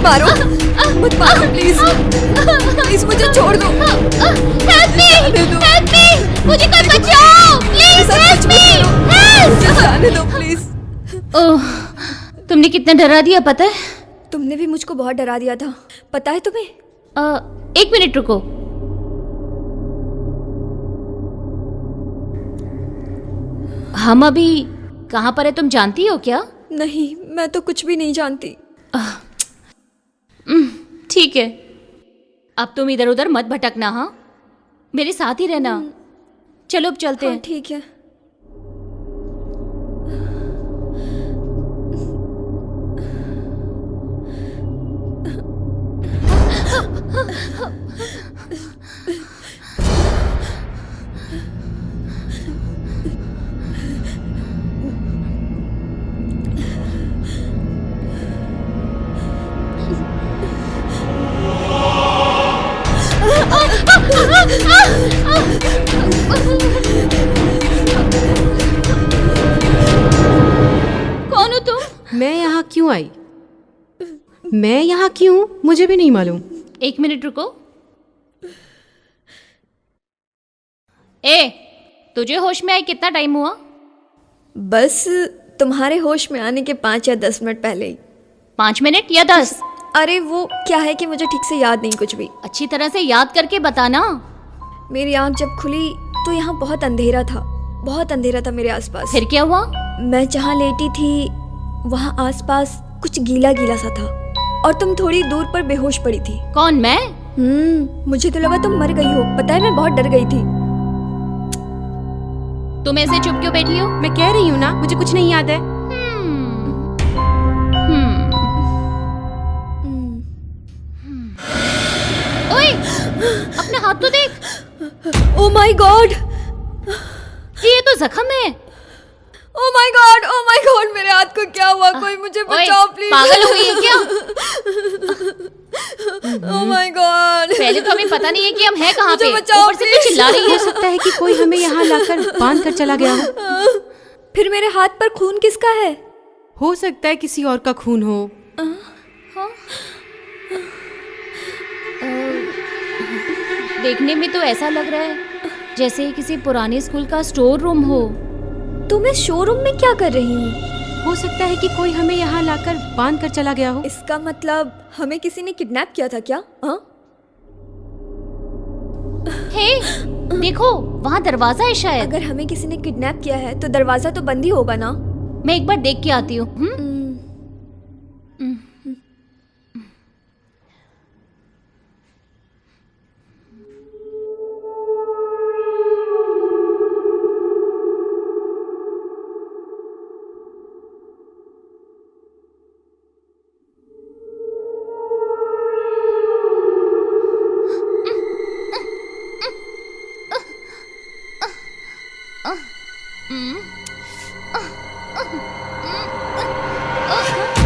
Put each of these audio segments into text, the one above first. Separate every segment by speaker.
Speaker 1: मारो, मत मारो प्लीज, प्लीज मुझे छोड़ दो।
Speaker 2: हेल्प मी, मुझे कोई बचाओ प्लीज, हेल्प मी,
Speaker 1: मुझे जाने दो प्लीज।
Speaker 2: ओह, तुमने कितना डरा दिया पता है?
Speaker 1: तुमने भी मुझको बहुत डरा दिया था, पता है तुम्हें?
Speaker 2: 1 मिनट रुको। हम अभी कहाँ पर है तुम जानती हो क्या?
Speaker 1: नहीं, मैं तो कुछ भी नहीं जानती।
Speaker 2: ठीक है, अब तुम इधर उधर मत भटकना, हाँ? मेरे साथ ही रहना। चलो अब चलते हैं।
Speaker 1: ठीक है।
Speaker 2: कौन हो तुम?
Speaker 3: मैं यहाँ क्यों आई? मैं यहाँ क्यों, मुझे भी नहीं मालूम।
Speaker 2: 1 मिनट रुको। ए, तुझे होश में आई कितना टाइम हुआ?
Speaker 1: बस तुम्हारे होश में आने के 5 या 10 मिनट पहले ही।
Speaker 2: 5 मिनट या 10?
Speaker 1: अरे वो क्या है कि मुझे ठीक से याद नहीं कुछ भी।
Speaker 2: अच्छी तरह से याद करके बताना।
Speaker 1: मेरी आंख जब खुली तो यहाँ बहुत अंधेरा था, बहुत अंधेरा था मेरे आसपास।
Speaker 2: फिर क्या हुआ?
Speaker 1: मैं जहाँ लेटी थी वहाँ आसपास कुछ गीला गीला सा था और तुम थोड़ी दूर पर बेहोश पड़ी थी।
Speaker 2: कौन, मैं?
Speaker 1: मुझे तो लगा तुम मर गई हो। पता है मैं बहुत डर गई थी।
Speaker 2: तुम ऐसे चुप क्यों बैठी हो?
Speaker 3: मैं कह रही हूँ ना, मुझे कुछ नहीं याद है।
Speaker 2: ओए, अपना हाथ तो देख।
Speaker 1: ओह माय गॉड,
Speaker 2: ये तो जख्म है।
Speaker 1: Oh my God, oh my God, मेरे हाथ को क्या हुआ? कोई मुझे बचाओ प्लीज।
Speaker 2: पागल हो गई है क्या?
Speaker 1: ओह माय गॉड,
Speaker 2: पहले तो हमें पता नहीं है कि हम हैं कहाँ पे।
Speaker 1: बचाओ
Speaker 2: ऊपर से तो चिल्ला रही
Speaker 3: हो
Speaker 2: है।
Speaker 3: सकता है कि कोई हमें यहाँ लाकर बांध कर चला गया हो।
Speaker 1: फिर मेरे हाथ पर खून किसका है?
Speaker 3: हो सकता है किसी और का खून हो।
Speaker 2: देखने में तो ऐसा लग रहा है जैसे किसी पुराने स्कूल का स्टोर रूम हो।
Speaker 1: तो मैं शोरूम में क्या कर रही हूँ?
Speaker 3: हो सकता है कि कोई हमें यहाँ लाकर बांध कर चला गया हो।
Speaker 1: इसका मतलब हमें किसी ने किडनैप किया था क्या? हाँ?
Speaker 2: हे, देखो वहाँ दरवाजा है शायद।
Speaker 1: अगर हमें किसी ने किडनैप किया है तो दरवाजा तो बंद ही होगा ना?
Speaker 2: मैं एक बार देख के आती हूँ।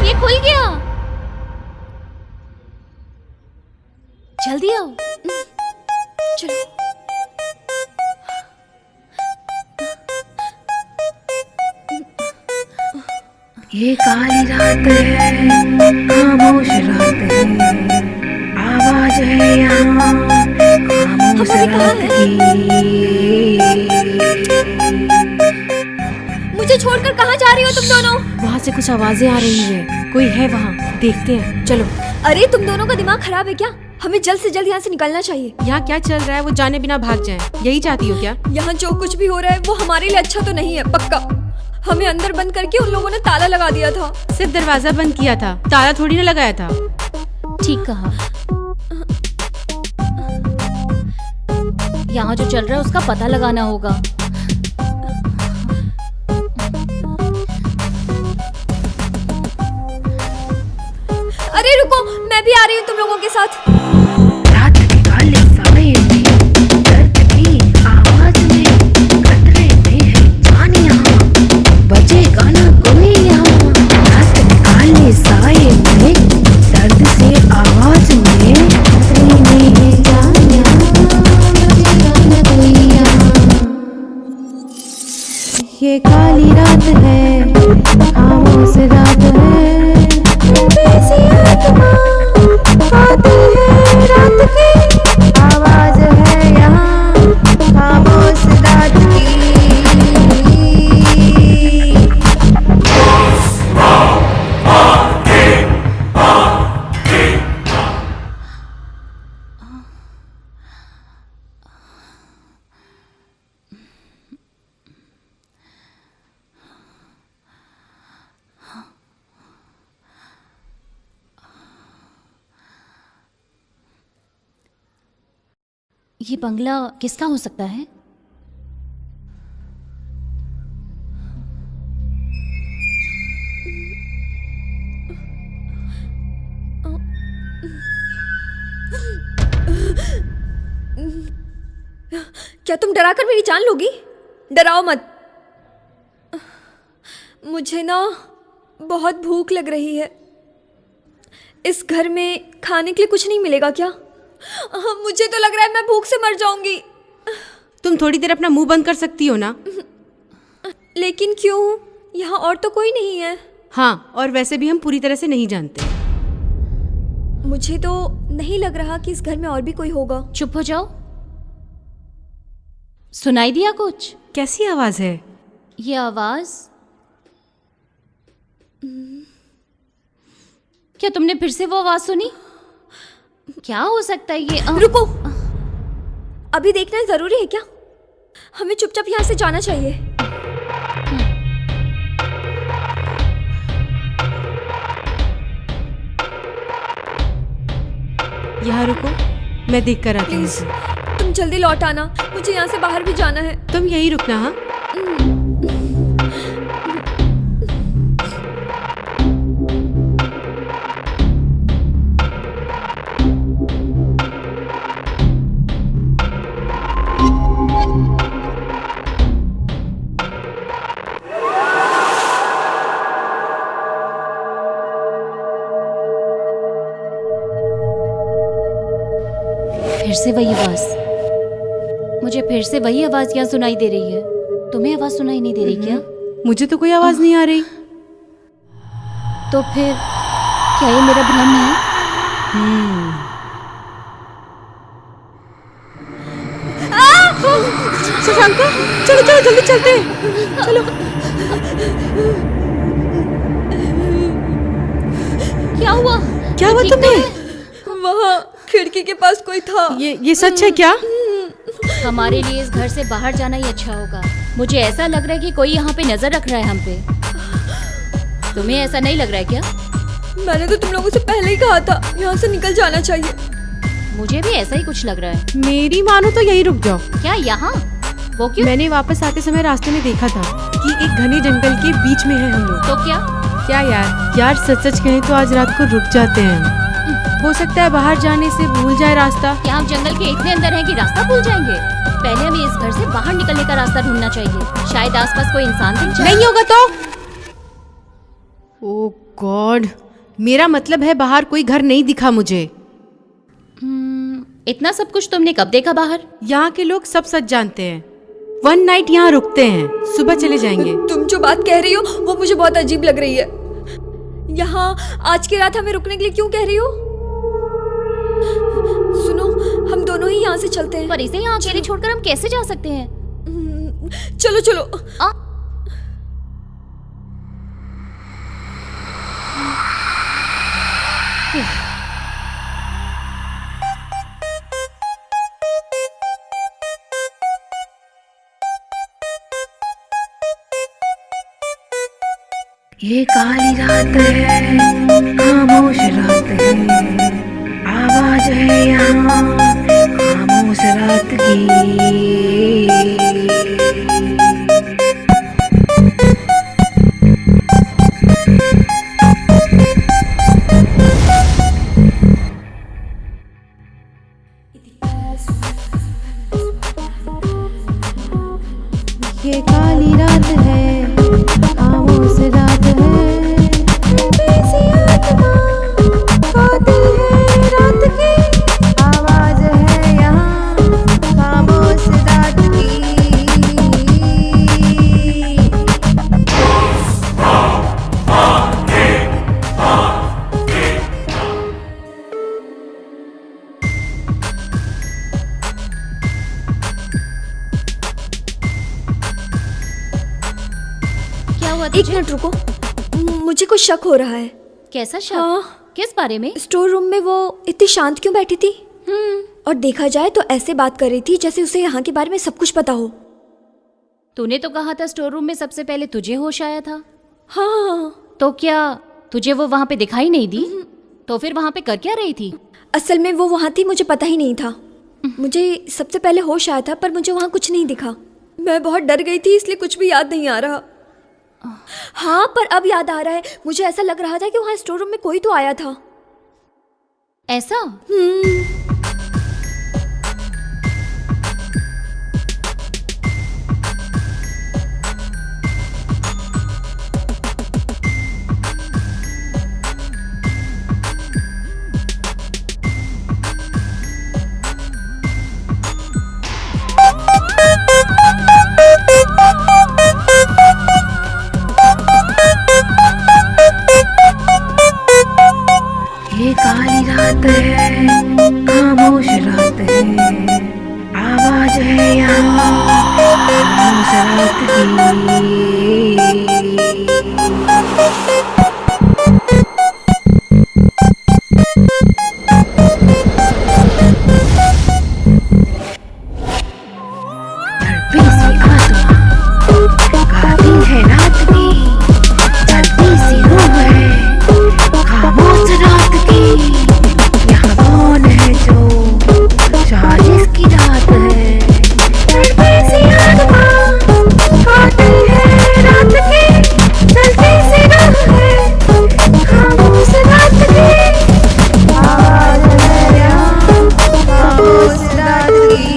Speaker 2: ये खुल गया। जल्दी आओ।
Speaker 1: चलो।
Speaker 4: ये काली रात है, खामोश रात है, आवाज है यहाँ खामोश रात की।
Speaker 1: मुझे छोड़कर कहाँ जा रही हो तुम दोनों?
Speaker 3: वहाँ से कुछ आवाजें आ रही हैं। कोई है वहाँ, देखते हैं, चलो।
Speaker 1: अरे तुम दोनों का दिमाग खराब है क्या? हमें जल्द से जल्द यहाँ से निकलना चाहिए।
Speaker 3: यहाँ क्या चल रहा है वो जाने बिना भाग जाएं, यही चाहती हो क्या?
Speaker 1: यहाँ जो कुछ भी हो रहा है वो हमारे लिए अच्छा तो नहीं है, पक्का। हमें अंदर बंद करके उन लोगों ने ताला लगा दिया था।
Speaker 3: सिर्फ दरवाजा बंद किया था, ताला थोड़ी ना लगाया था।
Speaker 2: ठीक कहा। यहाँ जो चल रहा है उसका पता लगाना होगा।
Speaker 1: अरे रुको, मैं भी आ रही हूँ तुम लोगों के साथ।
Speaker 4: रात के काले साए में, दर्द की आवाज में, खतरे में है जान यहाँ, बजेगा ना कोई यहाँ। रात के काले साए में, दर्द से आवाज में, खतरे में है जान यहाँ, बजेगा ना कोई यहाँ। ये काली रात है, खामोश रात है, बेसी आत्मा
Speaker 2: ये बंगला किसका हो सकता है?
Speaker 1: क्या तुम डराकर मेरी जान लोगी? डराओ मत। मुझे ना बहुत भूख लग रही है। इस घर में खाने के लिए कुछ नहीं मिलेगा क्या? मुझे तो लग रहा है मैं भूख से मर जाऊंगी।
Speaker 3: तुम थोड़ी देर अपना मुंह बंद कर सकती हो ना?
Speaker 1: लेकिन क्यों? यहाँ और तो कोई नहीं है।
Speaker 3: हाँ, और वैसे भी हम पूरी तरह से नहीं जानते।
Speaker 1: मुझे तो नहीं लग रहा कि इस घर में और भी कोई होगा।
Speaker 2: चुप हो जाओ। सुनाई दिया कुछ?
Speaker 3: कैसी आवाज है?
Speaker 2: ये आवाज क्या तुमने फिर से वो आवाज सुनी? क्या हो सकता है ये?
Speaker 1: रुको, अभी देखना जरूरी है क्या? हमें चुपचाप यहाँ से जाना चाहिए।
Speaker 3: यहाँ रुको, मैं देख कर आती हूँ।
Speaker 1: प्लीज तुम जल्दी लौट आना, मुझे यहाँ से बाहर भी जाना है।
Speaker 3: तुम यही रुकना। हाँ,
Speaker 2: फिर से वही आवाज। मुझे फिर से वही आवाज यहाँ सुनाई दे रही है। तुम्हें आवाज सुनाई नहीं दे रही क्या?
Speaker 3: मुझे तो कोई आवाज नहीं आ रही।
Speaker 2: तो फिर क्या ये मेरा भ्रम है?
Speaker 3: शशांका, चलो चलो जल्दी चलते हैं। चलो।
Speaker 2: क्या हुआ?
Speaker 3: क्या हुआ
Speaker 2: ठीक
Speaker 3: तुम्हें?
Speaker 2: तो है?
Speaker 1: वहाँ खिड़की के पास कोई था।
Speaker 3: ये सच है क्या?
Speaker 2: हमारे लिए इस घर से बाहर जाना ही अच्छा होगा। मुझे ऐसा लग रहा है कि कोई यहाँ पे नजर रख रहा है हम पे। तुम्हें ऐसा नहीं लग रहा है क्या?
Speaker 1: मैंने तो तुम लोगों से पहले ही कहा था यहाँ से निकल जाना चाहिए।
Speaker 2: मुझे भी ऐसा ही कुछ लग रहा है।
Speaker 3: मेरी मानो तो यही रुक जाओ।
Speaker 2: क्या यहाँ? वो क्यों?
Speaker 3: मैंने वापस आते समय रास्ते में देखा था कि एक घने जंगल के बीच में है हम लोग।
Speaker 2: तो क्या?
Speaker 3: क्या यार सच सच कहें तो आज रात को रुक जाते हैं। हो सकता है बाहर जाने से भूल जाए रास्ता।
Speaker 2: क्या हम जंगल के इतने अंदर हैं कि रास्ता भूल जाएंगे? पहले हमें इस घर से बाहर निकलने का रास्ता ढूंढना चाहिए। शायद आसपास कोई इंसान दिख जाए।
Speaker 3: नहीं होगा तो? ओह गॉड, मेरा मतलब है बाहर कोई घर नहीं दिखा मुझे।
Speaker 2: इतना सब कुछ तुमने कब देखा बाहर?
Speaker 3: यहाँ के लोग सब सच जानते हैं। 1 नाइट यहाँ रुकते हैं, सुबह चले जाएंगे।
Speaker 1: तुम जो बात कह रही हो वो मुझे बहुत अजीब लग रही है। यहाँ आज की रात हमें रुकने के लिए क्यों कह रही हो? सुनो, हम दोनों ही यहाँ से चलते हैं।
Speaker 2: पर इसे यहाँ अकेले छोड़कर हम कैसे जा सकते हैं?
Speaker 1: चलो चलो।
Speaker 4: ये काली रात है, खामोश रात है, आवाज है यहाँ खामोश रात की।
Speaker 3: ये काली रात है, खामोश रात है, बेसी आत्मा कातिल है रात की, आवाज है यहाँ खामोश रात की।
Speaker 2: क्या हुआ
Speaker 1: एक
Speaker 2: तुझे?
Speaker 1: मिनट रुको, मुझे कुछ शक हो रहा है।
Speaker 2: कैसा शक?
Speaker 1: हाँ।
Speaker 2: किस बारे में?
Speaker 1: स्टोर रूम में वो इतनी शांत क्यों बैठी थी? और देखा जाए तो ऐसे बात कर रही थी जैसे उसे यहाँ के बारे में सब कुछ पता हो।
Speaker 2: तूने तो कहा था स्टोर रूम में सबसे पहले तुझे होश आया था।
Speaker 1: हाँ,
Speaker 2: तो क्या तुझे वो वहाँ पे दिखाई नहीं दी? तो फिर वहाँ पे कर क्या रही थी?
Speaker 1: असल में वो वहाँ थी, मुझे पता ही नहीं था। मुझे सबसे पहले होश आया था पर मुझे वहाँ कुछ नहीं दिखा। मैं बहुत डर गई थी इसलिए कुछ भी याद नहीं आ रहा। हाँ पर अब याद आ रहा है, मुझे ऐसा लग रहा था कि वहाँ स्टोर रूम में कोई तो आया था।
Speaker 2: ऐसा?
Speaker 4: ये काली रात है, खामोश रात है, आवाज है यहाँ खामोश रात की। तड़पी सी आत्मा गाती है रात की, जलती सी रूह है खामोश रात की। यहाँ कौन है जो साजिश की रात है। तड़पी सी आत्मा गाती है रात की, जलती सी रूह है खामोश रात की। आवाज है यहाँ खामोश रात की।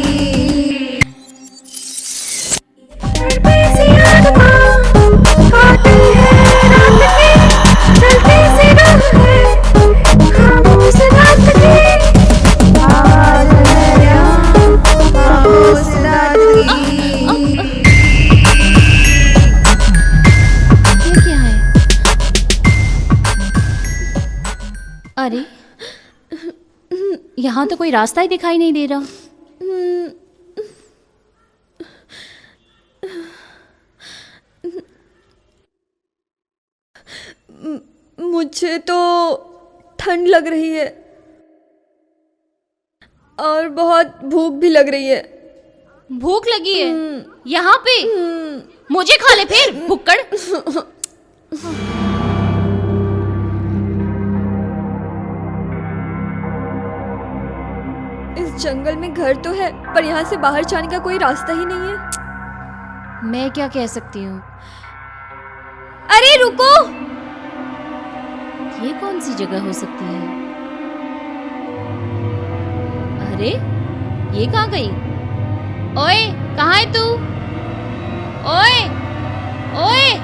Speaker 4: तड़पी सी आत्मा गाती है रात की, जलती सी रूह है खामोश रात की। आवाज है यहाँ खामोश रात की।
Speaker 2: ये क्या है? अरे, यहाँ तो कोई रास्ता ही दिखाई नहीं दे रहा।
Speaker 1: मुझे तो ठंड लग रही है और बहुत भूख भी लग रही है।
Speaker 2: भूख लगी है यहाँ पे? मुझे खा ले फिर, भुक्कड़।
Speaker 1: इस जंगल में घर तो है पर यहाँ से बाहर जाने का कोई रास्ता ही नहीं है।
Speaker 2: मैं क्या कह सकती हूँ?
Speaker 1: अरे रुको!
Speaker 2: ये कौन सी जगह हो सकती है? अरे, ये कहाँ गई? ओए, कहाँ है तू? ओए, ओए!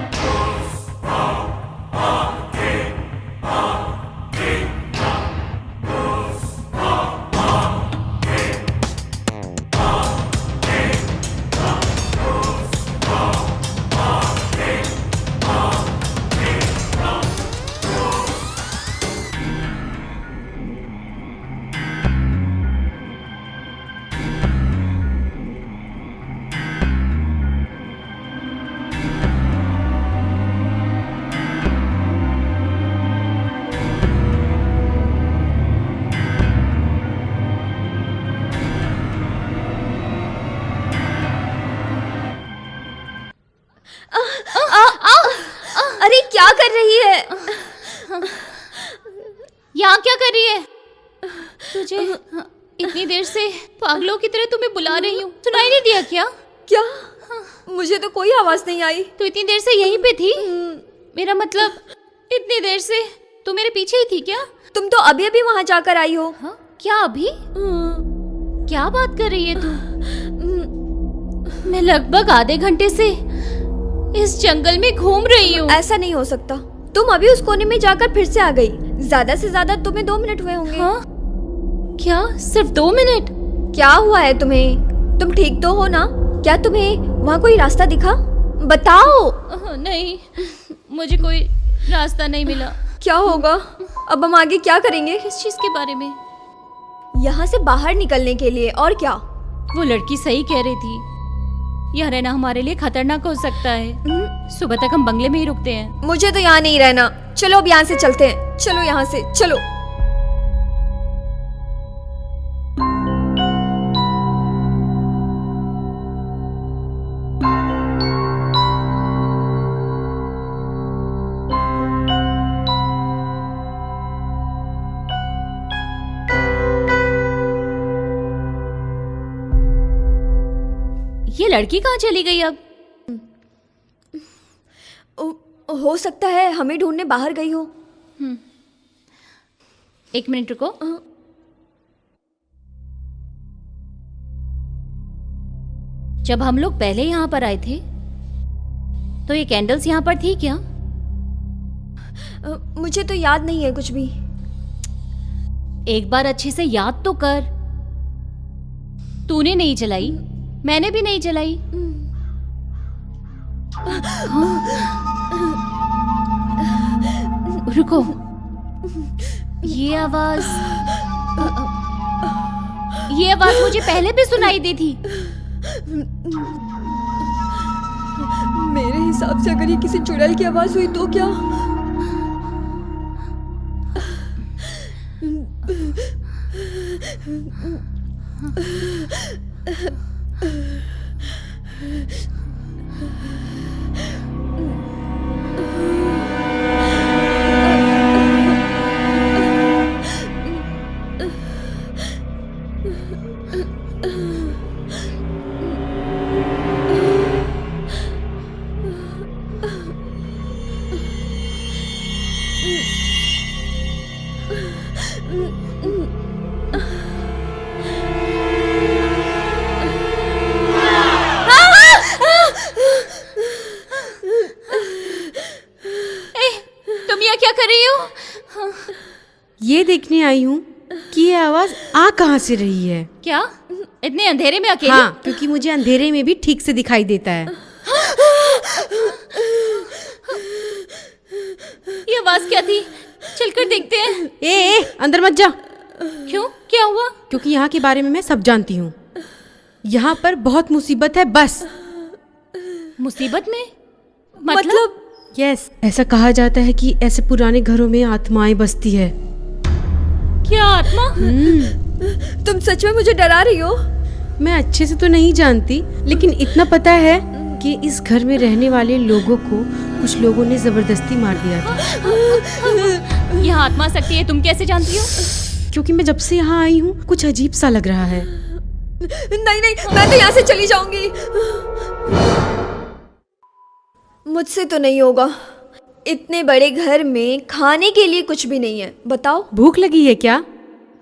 Speaker 1: अरे क्या कर रही है?
Speaker 2: यहाँ क्या कर रही है? तुझे इतनी देर से पागलों की तरह तुम्हें बुला रही हूँ, सुनाई नहीं दिया क्या?
Speaker 1: क्या? मुझे तो कोई आवाज नहीं आई।
Speaker 2: तो इतनी देर से यहीं पे थी? मेरा मतलब इतनी देर से तू मेरे पीछे ही थी क्या?
Speaker 1: तुम तो अभी अभी वहां जाकर आई हो।
Speaker 2: हाँ? क्या अभी? क्या बात कर रही है तू? मैं लगभग आधे घंटे से इस जंगल में घूम रही हूँ।
Speaker 1: ऐसा नहीं हो सकता, तुम अभी उस कोने में जाकर फिर से आ गई। ज्यादा से ज्यादा तुम्हें 2 मिनट हुए होंगे।
Speaker 2: हाँ? क्या सिर्फ 2 मिनट?
Speaker 1: क्या हुआ है तुम्हें? तुम ठीक तो हो ना? क्या तुम्हें वहाँ कोई रास्ता दिखा? बताओ।
Speaker 2: नहीं, मुझे कोई रास्ता नहीं मिला।
Speaker 1: क्या होगा अब? हम आगे क्या करेंगे?
Speaker 2: किस चीज के बारे में?
Speaker 1: यहाँ से बाहर निकलने के लिए। और क्या?
Speaker 2: वो लड़की सही कह रही थी, यहाँ रहना हमारे लिए खतरनाक हो सकता है। सुबह तक हम बंगले में ही रुकते हैं।
Speaker 1: मुझे तो यहाँ नहीं रहना। चलो अब यहाँ से चलते हैं। चलो यहाँ से चलो।
Speaker 2: लड़की कहाँ चली गई अब?
Speaker 1: हो सकता है हमें ढूंढने बाहर गई हो।
Speaker 2: एक मिनट रुको। जब हम लोग पहले यहाँ पर आए थे तो ये कैंडल्स यहाँ पर थी क्या?
Speaker 1: मुझे तो याद नहीं है कुछ भी।
Speaker 2: एक बार अच्छे से याद तो कर। तूने नहीं जलाई, मैंने भी नहीं जलाई। रुको, ये आवाज मुझे पहले भी सुनाई दी थी।
Speaker 1: मेरे हिसाब से अगर ये किसी चुड़ैल की आवाज हुई तो क्या?
Speaker 2: तुम यहाँ क्या कर रही हो?
Speaker 3: ये देखने आई हूँ कि ये आवाज आ कहाँ से रही है।
Speaker 2: क्या इतने अंधेरे में अकेले?
Speaker 3: हाँ, क्योंकि मुझे अंधेरे में भी ठीक से दिखाई देता है।
Speaker 2: ये आवाज क्या थी? चलकर देखते हैं।
Speaker 3: ए, अंदर मत जा।
Speaker 2: क्यों, क्या हुआ?
Speaker 3: क्योंकि यहाँ के बारे में मैं सब जानती हूँ। यहाँ पर बहुत मुसीबत है। बस
Speaker 2: मुसीबत में? मतलब?
Speaker 3: यस, ऐसा कहा जाता है कि ऐसे पुराने घरों में आत्माएं बसती है।
Speaker 2: क्या आत्मा?
Speaker 1: तुम सच में मुझे डरा रही हो?
Speaker 3: मैं अच्छे से तो नहीं जानती, लेकिन इतना पता है कि इस घर में रहने वाले लोगों को कुछ लोगों ने जबरदस्ती मार दिया था।
Speaker 2: यहाँ आत्मा सकती है, तुम कैसे जानती हो?
Speaker 3: क्योंकि मैं जब से यहाँ आई हूँ कुछ अजीब सा लग रहा है।
Speaker 1: नहीं नहीं, मैं तो यहाँ से चली जाऊंगी। मुझसे तो नहीं होगा। इतने बड़े घर में खाने के लिए कुछ भी नहीं है। बताओ,
Speaker 3: भूख लगी है क्या?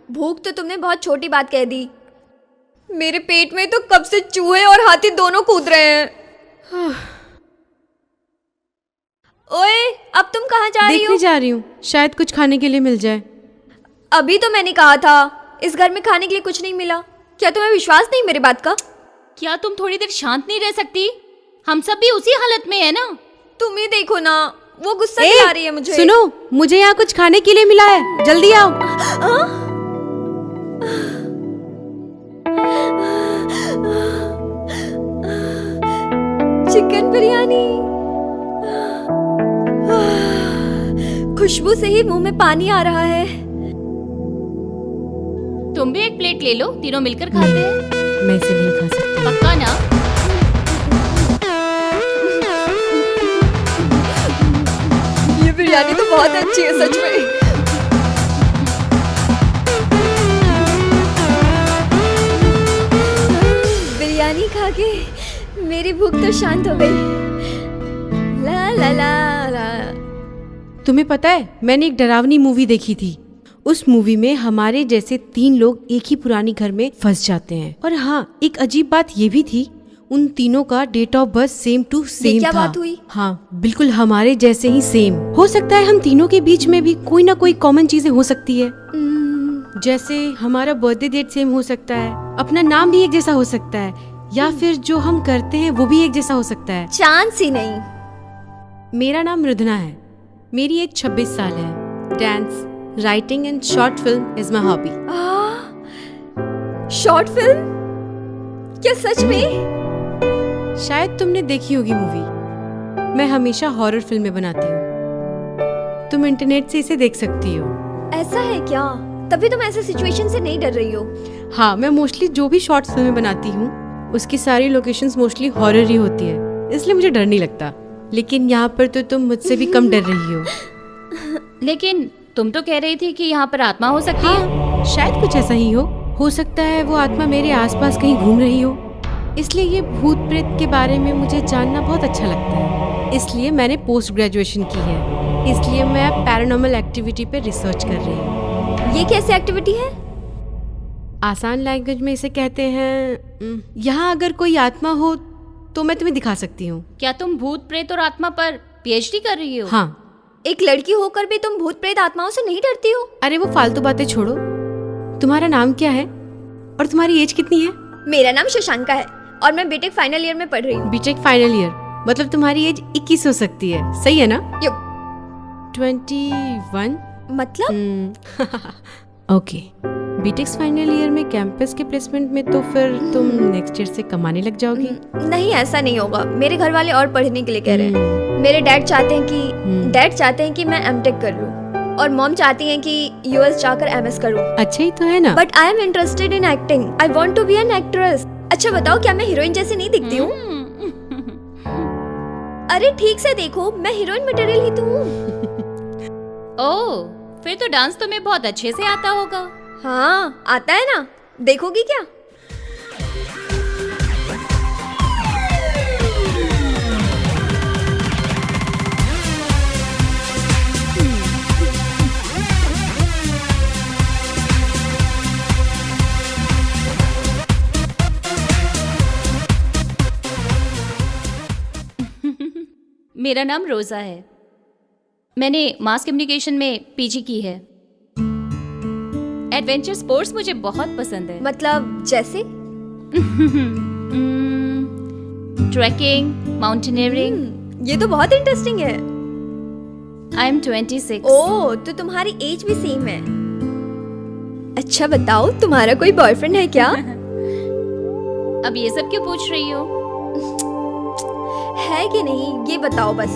Speaker 1: भूख तो तुमने बहुत छोटी बात कह दी। मेरे पेट में तो कब से चूहे और हाथी दोनों कूद रहे हैं। ओए, अब तुम कहाँ जा रही हो?
Speaker 3: देखने जा रही हूँ, शायद कुछ खाने के लिए मिल जाए।
Speaker 1: अभी तो मैंने कहा था इस घर में खाने के लिए कुछ नहीं मिला। क्या तुम्हें विश्वास नहीं मेरी बात का?
Speaker 2: क्या तुम थोड़ी देर शांत नहीं रह सकती? हम सब भी उसी हालत में है ना।
Speaker 1: तुम ही देखो ना, वो गुस्सा दिला रही है मुझे।
Speaker 3: सुनो, मुझे यहाँ कुछ खाने के लिए मिला है, जल्दी आओ।
Speaker 1: चिकन बिरयानी। खुशबू से ही मुंह में पानी आ रहा है।
Speaker 2: तुम भी एक प्लेट ले लो, तीनों मिलकर खाते हैं।
Speaker 3: मैं इसे नहीं खा सकती।
Speaker 2: पक्का ना?
Speaker 1: ये बिरयानी तो बहुत अच्छी है सच में। बिरयानी खा के मेरी भूख तो शांत हो गई। ला ला ला ला।
Speaker 3: तुम्हें पता है, मैंने एक डरावनी मूवी देखी थी। उस मूवी में हमारे जैसे 3 लोग एक ही पुरानी घर में फंस जाते हैं। और हाँ, एक अजीब बात ये भी थी, उन तीनों का date of birth same to same
Speaker 1: क्या
Speaker 3: था।
Speaker 1: बात हुई?
Speaker 3: हाँ, बिल्कुल हमारे जैसे ही सेम। हो सकता है हम तीनों के बीच में भी कोई ना कोई कॉमन चीजें हो सकती है। जैसे हमारा बर्थडे डेट सेम हो सकता है, अपना नाम भी एक जैसा हो सकता है, या फिर जो हम करते हैं वो भी एक जैसा हो सकता है।
Speaker 1: चांस ही नहीं।
Speaker 3: मेरा नाम रुधना है, मेरी एज 26 साल है। Dance, writing and short film is my hobby.
Speaker 1: Short film? क्या सच में?
Speaker 3: शायद तुमने देखी होगी मूवी। मैं हमेशा हॉरर फिल्में बनाती हूँ, तुम इंटरनेट से इसे देख सकती हो।
Speaker 1: ऐसा है क्या? तभी तुम ऐसे सिचुएशन से नहीं डर रही हो।
Speaker 3: हाँ, मैं मोस्टली जो भी शॉर्ट फिल्में बनाती हूँ उसकी सारी लोकेशंस मोस्टली हॉरर ही होती है, इसलिए मुझे डर नहीं लगता। लेकिन यहाँ पर तो तुम मुझसे भी कम डर रही हो।
Speaker 2: लेकिन तुम तो कह रही थी कि यहाँ पर आत्मा हो सकती है।
Speaker 3: शायद कुछ ऐसा ही हो सकता है वो आत्मा मेरे आसपास कहीं घूम रही हो। इसलिए ये भूत प्रेत के बारे में मुझे जानना बहुत अच्छा लगता है। इसलिए मैंने पोस्ट ग्रेजुएशन की है। इसलिए मैं पैरानॉर्मल एक्टिविटी पे रिसर्च कर रही हूँ।
Speaker 1: ये कैसी एक्टिविटी है?
Speaker 3: आसान लैंग्वेज में इसे कहते हैं, यहाँ अगर कोई आत्मा हो तो मैं तुम्हें दिखा सकती हूँ।
Speaker 2: क्या तुम भूत प्रेत और आत्मा पर पीएचडी कर रही हो?
Speaker 3: हाँ।
Speaker 1: एक लड़की होकर भी तुम भूत प्रेत आत्माओं से नहीं डरती हो?
Speaker 3: अरे वो फालतू बातें छोड़ो। तुम्हारा नाम क्या है और तुम्हारी एज कितनी है?
Speaker 1: मेरा नाम शशांका है और मैं बीटेक फाइनल ईयर में पढ़ रही हूँ।
Speaker 3: बीटेक फाइनल ईयर मतलब तुम्हारी एज 21 हो सकती है, सही है ना? 21
Speaker 1: मतलब
Speaker 3: ओके। बीटेक फाइनल ईयर में कैंपस के प्लेसमेंट में तो फिर तुम नेक्स्ट ईयर से कमाने लग जाओगी।
Speaker 1: नहीं, ऐसा नहीं होगा। मेरे घर वाले और पढ़ने के लिए कह रहे हैं। मेरे डैड चाहते हैं कि मैं एमटेक कर लूँ और मॉम चाहती हैं कि यूएस जाकर एमएस करूँ।
Speaker 3: अच्छा ही तो है ना।
Speaker 1: But I am interested in acting. I want to be an actress. अच्छा बताओ, क्या मैं हीरोइन जैसी नहीं दिखती हूँ? अरे ठीक से देखो, मैं हीरोइन मटेरियल ही तो हूँ।
Speaker 2: ओह, फिर तो डांस तुम्हें बहुत अच्छे से आता होगा।
Speaker 1: हाँ, आता है ना। देखोगी क्या?
Speaker 2: मेरा नाम रोजा है। मैंने मास कम्युनिकेशन में पीजी की है। एडवेंचर स्पोर्ट्स मुझे बहुत पसंद है।
Speaker 1: मतलब जैसे?
Speaker 2: Trekking, mountaineering.
Speaker 1: ये तो बहुत इंटरेस्टिंग है।
Speaker 2: I am 26।
Speaker 1: ओह, तो तुम्हारी एज भी सेम है। अच्छा बताओ, तुम्हारा कोई बॉयफ्रेंड है क्या?
Speaker 2: अब ये सब क्यों पूछ रही हो?
Speaker 1: है कि नहीं, ये बताओ बस।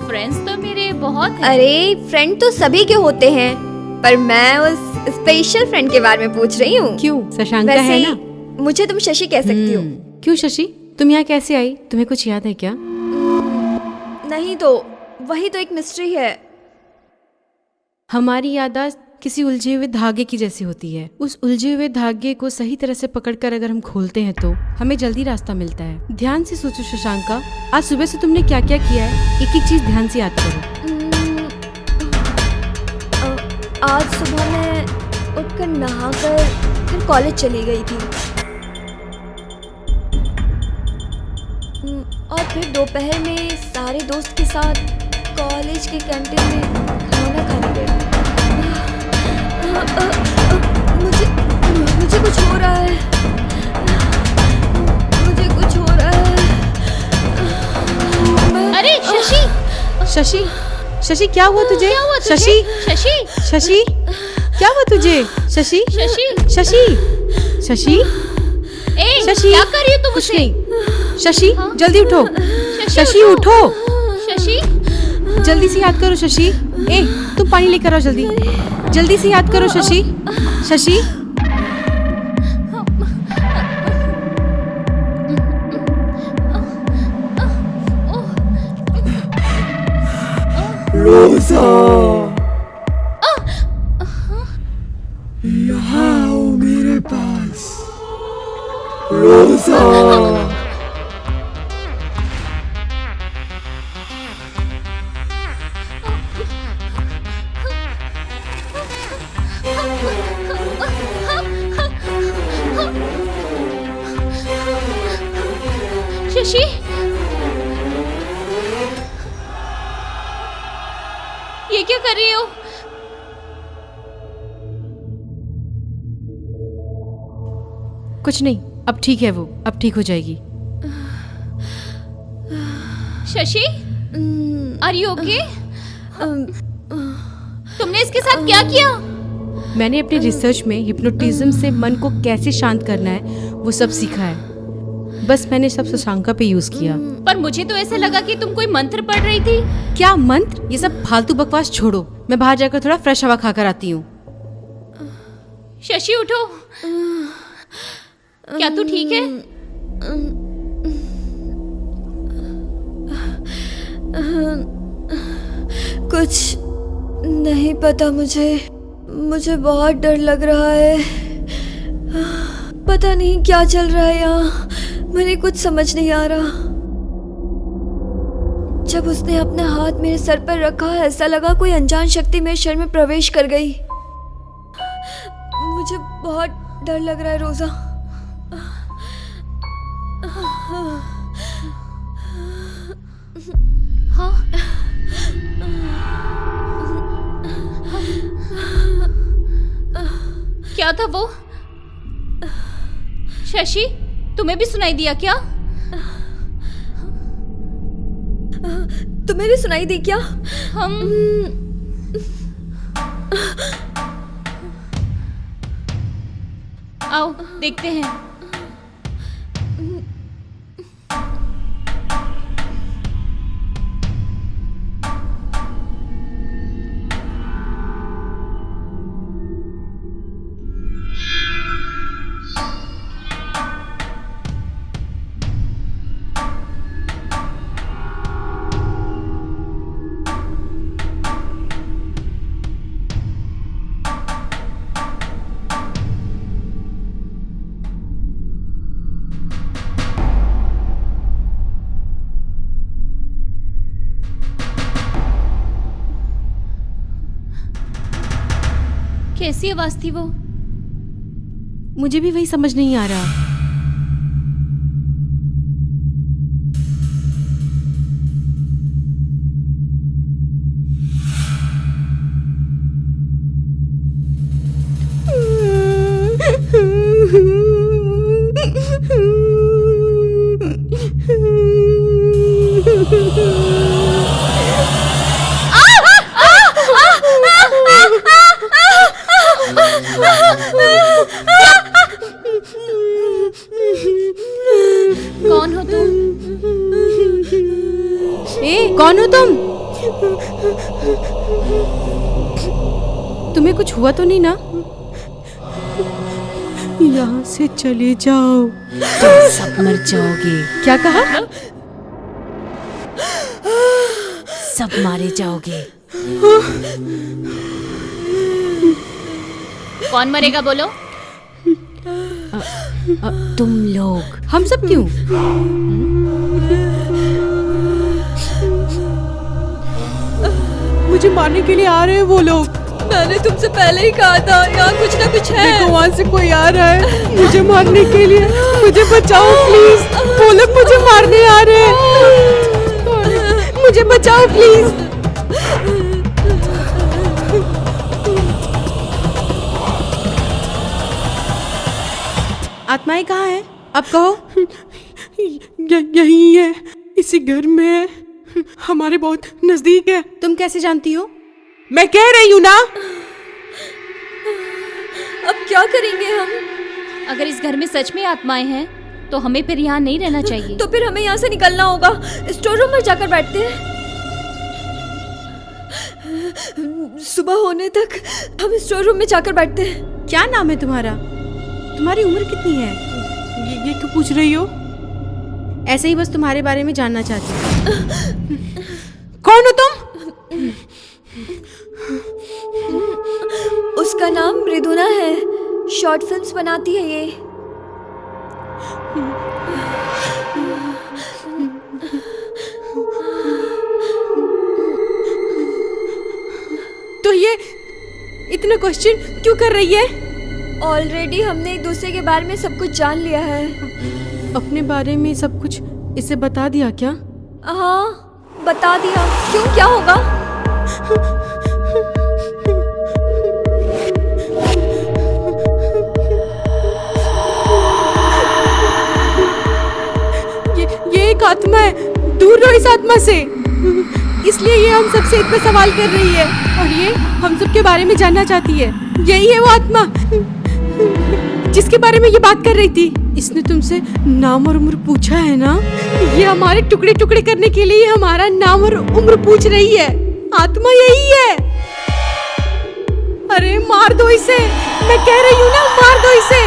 Speaker 2: फ्रेंड्स तो मेरे बहुत हैं।
Speaker 1: अरे फ्रेंड तो सभी के होते हैं, पर मैं उस स्पेशल फ्रेंड के बारे में पूछ रही हूँ।
Speaker 3: क्यों, शशांका है ना?
Speaker 1: मुझे तुम शशि कह सकती हो।
Speaker 3: क्यों शशि, तुम यहाँ कैसे आई? तुम्हें कुछ याद है क्या?
Speaker 1: नहीं तो वही तो एक मिस्ट्री है।
Speaker 3: हमारी याददाश्त किसी उलझे हुए धागे की जैसी होती है। उस उलझे हुए धागे को सही तरह से पकड़कर अगर हम खोलते हैं तो हमें जल्दी रास्ता मिलता है। ध्यान से सोचो शशांका, आज सुबह से तुमने क्या क्या किया है? एक एक चीज ध्यान से याद करो।
Speaker 1: आज सुबह मैं उठकर नहाकर फिर कॉलेज चली गई थी और फिर दोपहर में सारे दोस्त के साथ कॉलेज के कैंटीन में खाना खाने गई। मुझे कुछ हो रहा है। मुझे कुछ हो रहा है।
Speaker 2: अरे शशि,
Speaker 3: शशि, शशि क्या हुआ तुझे?
Speaker 2: क्या हुआ तुझे?
Speaker 3: शशि,
Speaker 2: शशि,
Speaker 3: शशि क्या हुआ तुझे? शशि,
Speaker 2: शशि,
Speaker 3: शशि, शशि,
Speaker 2: ए,
Speaker 3: शशि,
Speaker 2: क्या कर रही हो तुम?
Speaker 3: कुछ नहीं। शशि, जल्दी उठो। शशि उठो,
Speaker 2: शशि,
Speaker 3: जल्दी से याद करो शशि। ए, तुम पानी लेकर आओ जल्दी। जल्दी से याद करो शशि। शशि,
Speaker 5: रोजा, यहाँ आओ मेरे पास। रोजा,
Speaker 2: शशि, ये क्या कर रही हो?
Speaker 3: कुछ नहीं, अब ठीक है वो, अब ठीक हो जाएगी।
Speaker 2: Shashi, are you okay? तुमने इसके साथ क्या किया?
Speaker 3: मैंने अपने रिसर्च में हिप्नोटिज्म से मन को कैसे शांत करना है वो सब सीखा है। बस मैंने सब शशांका पे यूज किया।
Speaker 2: पर मुझे तो ऐसा लगा कि तुम कोई मंत्र पढ़ रही थी।
Speaker 3: क्या मंत्र? ये सब फालतू बकवास छोड़ो, मैं बाहर जाकर थोड़ा फ्रेश हवा खाकर आती हूँ।
Speaker 2: शशि उठो, क्या तू ठीक है?
Speaker 1: कुछ नहीं पता मुझे बहुत डर लग रहा है, पता नहीं क्या चल रहा है यहाँ, मुझे कुछ समझ नहीं आ रहा। जब उसने अपना हाथ मेरे सर पर रखा, ऐसा लगा कोई अनजान शक्ति मेरे शरीर में प्रवेश कर गई। मुझे बहुत डर लग रहा है रोजा।
Speaker 2: हाँ, क्या था वो? शशि, तुम्हें भी सुनाई दिया क्या?
Speaker 1: तुम्हें भी सुनाई दी क्या?
Speaker 2: हम आओ देखते हैं। कैसी आवाज थी वो?
Speaker 3: मुझे भी वही समझ नहीं आ रहा।
Speaker 2: कौन हो तुम?
Speaker 3: कौन हो तुम? तुम्हें कुछ हुआ तो नहीं ना? यहाँ से चले जाओ, तुम सब मर जाओगे। क्या कहा? सब मारे जाओगे।
Speaker 2: कौन मरेगा बोलो?
Speaker 3: तुम लोग। हम सब क्यों? मुझे मारने के लिए आ रहे हैं वो लोग।
Speaker 1: मैंने तुमसे पहले ही कहा था यहाँ कुछ ना कुछ है।
Speaker 3: देखो वहाँ से कोई आ रहा है मुझे मारने के लिए। मुझे बचाओ प्लीज। वो लोग मुझे मारने आ रहे हैं। मुझे बचाओ प्लीज। आत्माएं कहाँ हैं? अब कहो। यही है, इसी घर में है, हमारे बहुत नजदीक है। तुम कैसे जानती हो? मैं कह रही हूँ ना।
Speaker 1: अब क्या करेंगे हम?
Speaker 2: अगर इस घर में सच में आत्माएं हैं तो हमें फिर यहाँ नहीं रहना चाहिए।
Speaker 1: तो फिर हमें यहाँ से निकलना होगा। स्टोर रूम में जाकर बैठते हैं। सुबह होने तक हम स्टोर रूम में जाकर बैठते हैं।
Speaker 3: क्या नाम है तुम्हारा? तुम्हारी उम्र कितनी है? ये क्यों पूछ रही हो? ऐसे ही बस तुम्हारे बारे में जानना चाहती हूँ। कौन हो तुम?
Speaker 1: उसका नाम मृदुना है, शॉर्ट फिल्म्स बनाती है ये।
Speaker 3: तो ये इतना क्वेश्चन क्यों कर रही है?
Speaker 1: ऑलरेडी हमने एक दूसरे के बारे में सब कुछ जान लिया है।
Speaker 3: अपने बारे में सब कुछ इसे बता दिया क्या?
Speaker 1: हाँ, बता दिया। क्यों, क्या होगा? ये एक आत्मा है, दूर रहो इस आत्मा से। इसलिए ये हम सबसे इतना सवाल कर रही है और ये हम सब के बारे में जानना चाहती है। यही है वो आत्मा जिसके बारे में ये बात कर रही थी। इसने तुमसे नाम और उम्र पूछा है ना? ये हमारे टुकड़े टुकड़े करने के लिए हमारा नाम और उम्र पूछ रही है। आत्मा यही है। अरे मार दो इसे, मैं कह रही हूँ ना, मार दो इसे।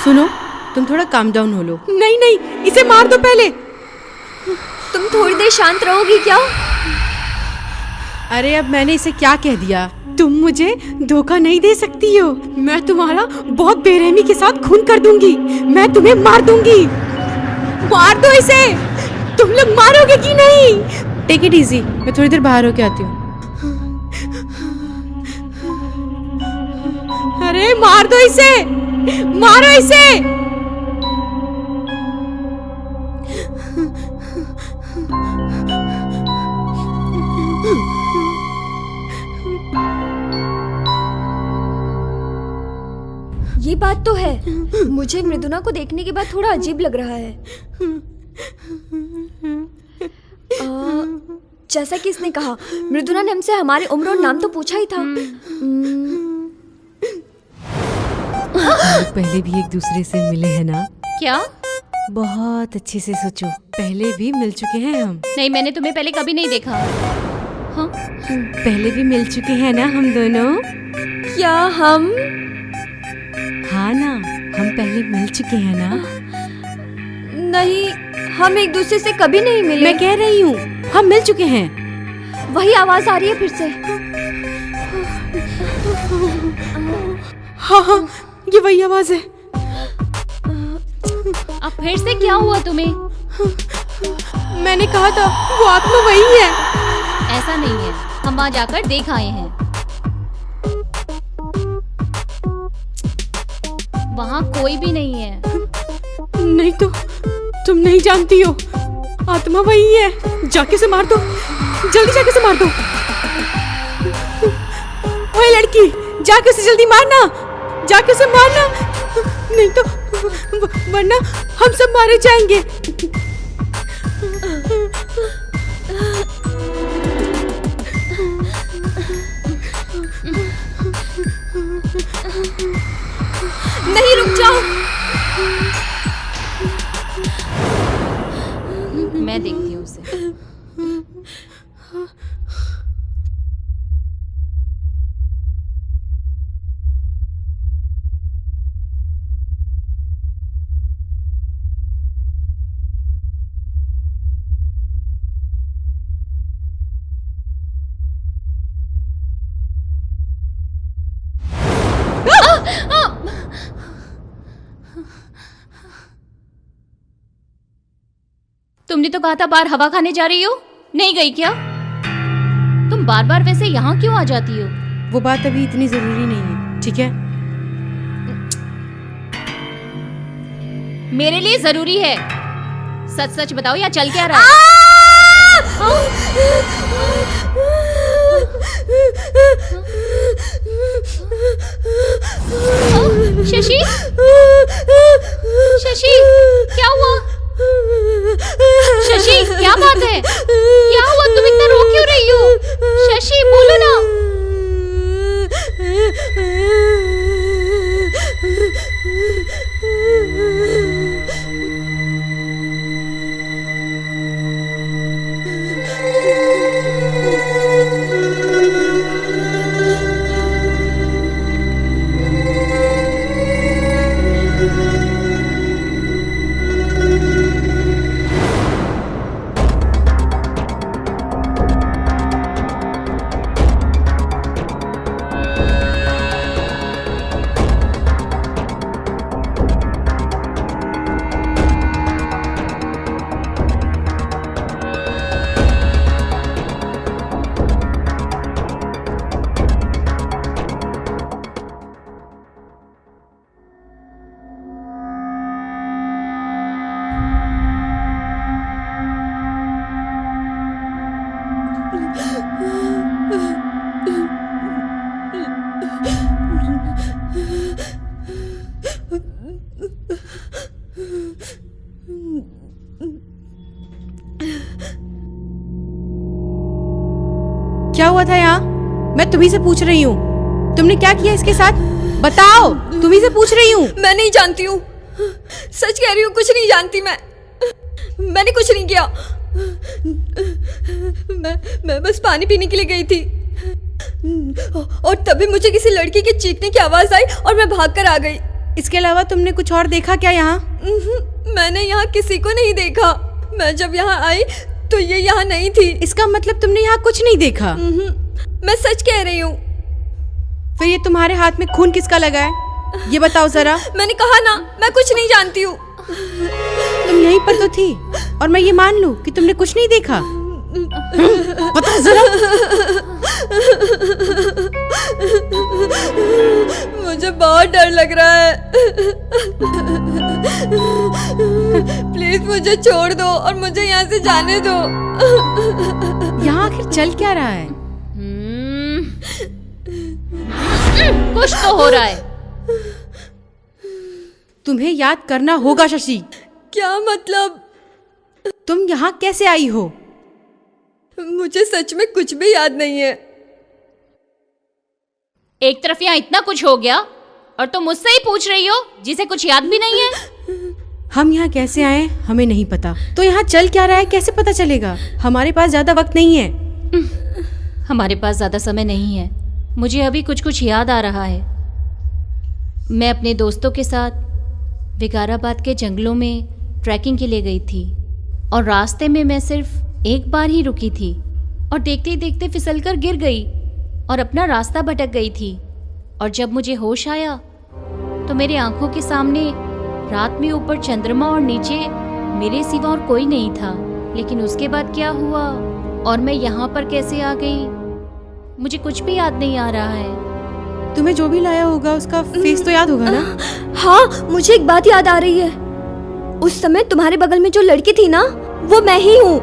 Speaker 1: सुनो, तुम थोड़ा काम डाउन हो लो। नहीं नहीं, इसे मार दो पहले। तुम थोड़ी देर शांत रहोगी क्या? अरे अब मैंने इसे क्या कह दिया? तुम
Speaker 3: मुझे धोखा नहीं दे सकती हो। मैं तुम्हारा बहुत बेरहमी के साथ खून कर दूंगी। मैं तुम्हें मार दूंगी। मार दो इसे। तुम लोग मारोगे कि नहीं? टेक इट इजी, मैं थोड़ी देर बाहर होके आती हूँ। अरे मार दो इसे, मारो इसे।
Speaker 6: ये बात तो है, मुझे मृदुला को देखने के बाद थोड़ा अजीब लग रहा है। जैसा कि इसने कहा, मृदुला ने हमसे हमारी उम्र और नाम तो पूछा ही था।
Speaker 3: पहले भी एक दूसरे से मिले हैं ना?
Speaker 2: क्या?
Speaker 3: बहुत अच्छे से सोचो, पहले भी मिल चुके हैं हम।
Speaker 2: नहीं, मैंने तुम्हें पहले कभी नहीं देखा। हाँ?
Speaker 3: पहले भी मिल चुके हैं ना हम दोनों?
Speaker 6: क्या हम?
Speaker 3: हाँ ना, हम पहले मिल चुके हैं ना?
Speaker 6: नहीं, हम एक दूसरे से कभी नहीं मिले।
Speaker 3: मैं कह रही हूँ हम मिल चुके हैं।
Speaker 6: वही आवाज आ रही है फिर से।
Speaker 3: हाँ हाँ, ये वही आवाज है।
Speaker 2: अब फिर से क्या हुआ तुम्हें?
Speaker 3: मैंने कहा था वो आत्मा वही है।
Speaker 2: ऐसा नहीं है, हम वहाँ जाकर देख आए हैं। वहाँ कोई भी नहीं है।
Speaker 3: नहीं तो तुम नहीं जानती हो, आत्मा वही है। जाके से मार दो, जल्दी जाके से मार दो। ओए लड़की, जाके उसे जल्दी मारना, जाके उसे मारना, नहीं तो वरना हम सब मारे जाएंगे।
Speaker 6: नहीं, रुक जाओ।
Speaker 2: मैं देखती हूँ उसे। तुमने तो कहा था बाहर हवा खाने जा रही हो, नहीं गई क्या? तुम बार बार वैसे यहाँ क्यों आ जाती हो?
Speaker 3: वो बात अभी इतनी जरूरी नहीं है, ठीक है?
Speaker 2: मेरे लिए जरूरी है। सच सच बताओ, यहाँ चल क्या रहा है? शशि, शशि, क्या हुआ? शशि, क्या बात है? क्या हुआ? तुम इतना रो क्यों रही हो? शशि, बोलो ना।
Speaker 3: क्या हुआ था यहाँ? मैं तुम्ही से पूछ रही हूँ, तुमने क्या किया इसके साथ? बताओ, तुम्ही से पूछ रही हूँ।
Speaker 6: मैं नहीं जानती हूँ, सच कह रही हूँ, कुछ नहीं जानती मैंने कुछ नहीं किया। मैं बस पानी पीने के लिए गई थी और तभी मुझे किसी लड़की के चीखने की आवाज आई और मैं भागकर आ गई।
Speaker 3: इसके अलावा तुमने कुछ और देखा क्या यहाँ?
Speaker 6: मैंने यहाँ किसी को नहीं देखा। मैं जब यहाँ आई तो ये यहाँ नहीं थी।
Speaker 3: इसका मतलब तुमने यहाँ कुछ नहीं देखा?
Speaker 6: मैं सच कह रही हूँ।
Speaker 3: ये तुम्हारे हाथ में खून किसका लगा है, ये बताओ जरा।
Speaker 6: मैंने कहा ना, मैं कुछ नहीं जानती हूँ।
Speaker 3: तुम यहीं पर तो थी और मैं ये मान लूं कि तुमने कुछ नहीं देखा। बता जरा।
Speaker 6: मुझे बहुत डर लग रहा है। प्लीज मुझे छोड़ दो और मुझे यहाँ से जाने दो।
Speaker 3: यहाँ आखिर चल क्या रहा है?
Speaker 2: कुछ तो हो रहा है।
Speaker 3: तुम्हें याद करना होगा शशि।
Speaker 6: क्या मतलब?
Speaker 3: तुम यहाँ कैसे आई हो?
Speaker 6: मुझे सच में कुछ भी याद नहीं है।
Speaker 2: एक तरफ यहाँ इतना कुछ हो गया और तुम मुझसे ही पूछ रही हो जिसे कुछ याद भी नहीं है।
Speaker 3: हम यहाँ कैसे आए हमें नहीं पता, तो यहाँ चल क्या रहा है कैसे पता चलेगा? हमारे पास ज्यादा वक्त नहीं है।
Speaker 2: हमारे पास ज्यादा समय नहीं है। मुझे अभी कुछ कुछ याद आ रहा है। मैं अपने दोस्तों के साथ विकाराबाद के जंगलों में ट्रैकिंग के लिए गई थी और रास्ते में मैं सिर्फ एक बार ही रुकी थी और देखते ही देखते फिसलकर गिर गई और अपना रास्ता भटक गई थी। और जब मुझे होश आया तो मेरे आंखों के सामने रात में ऊपर चंद्रमा और नीचे मेरे सिवा और कोई नहीं था। लेकिन उसके बाद क्या हुआ और मैं यहाँ पर कैसे आ गई, मुझे कुछ भी याद नहीं आ रहा है।
Speaker 3: तुम्हें जो भी लाया होगा उसका फेस तो याद होगा ना?
Speaker 6: हाँ, मुझे एक बात याद आ रही है। उस समय तुम्हारे बगल में जो लड़की थी ना, वो मैं ही हूँ।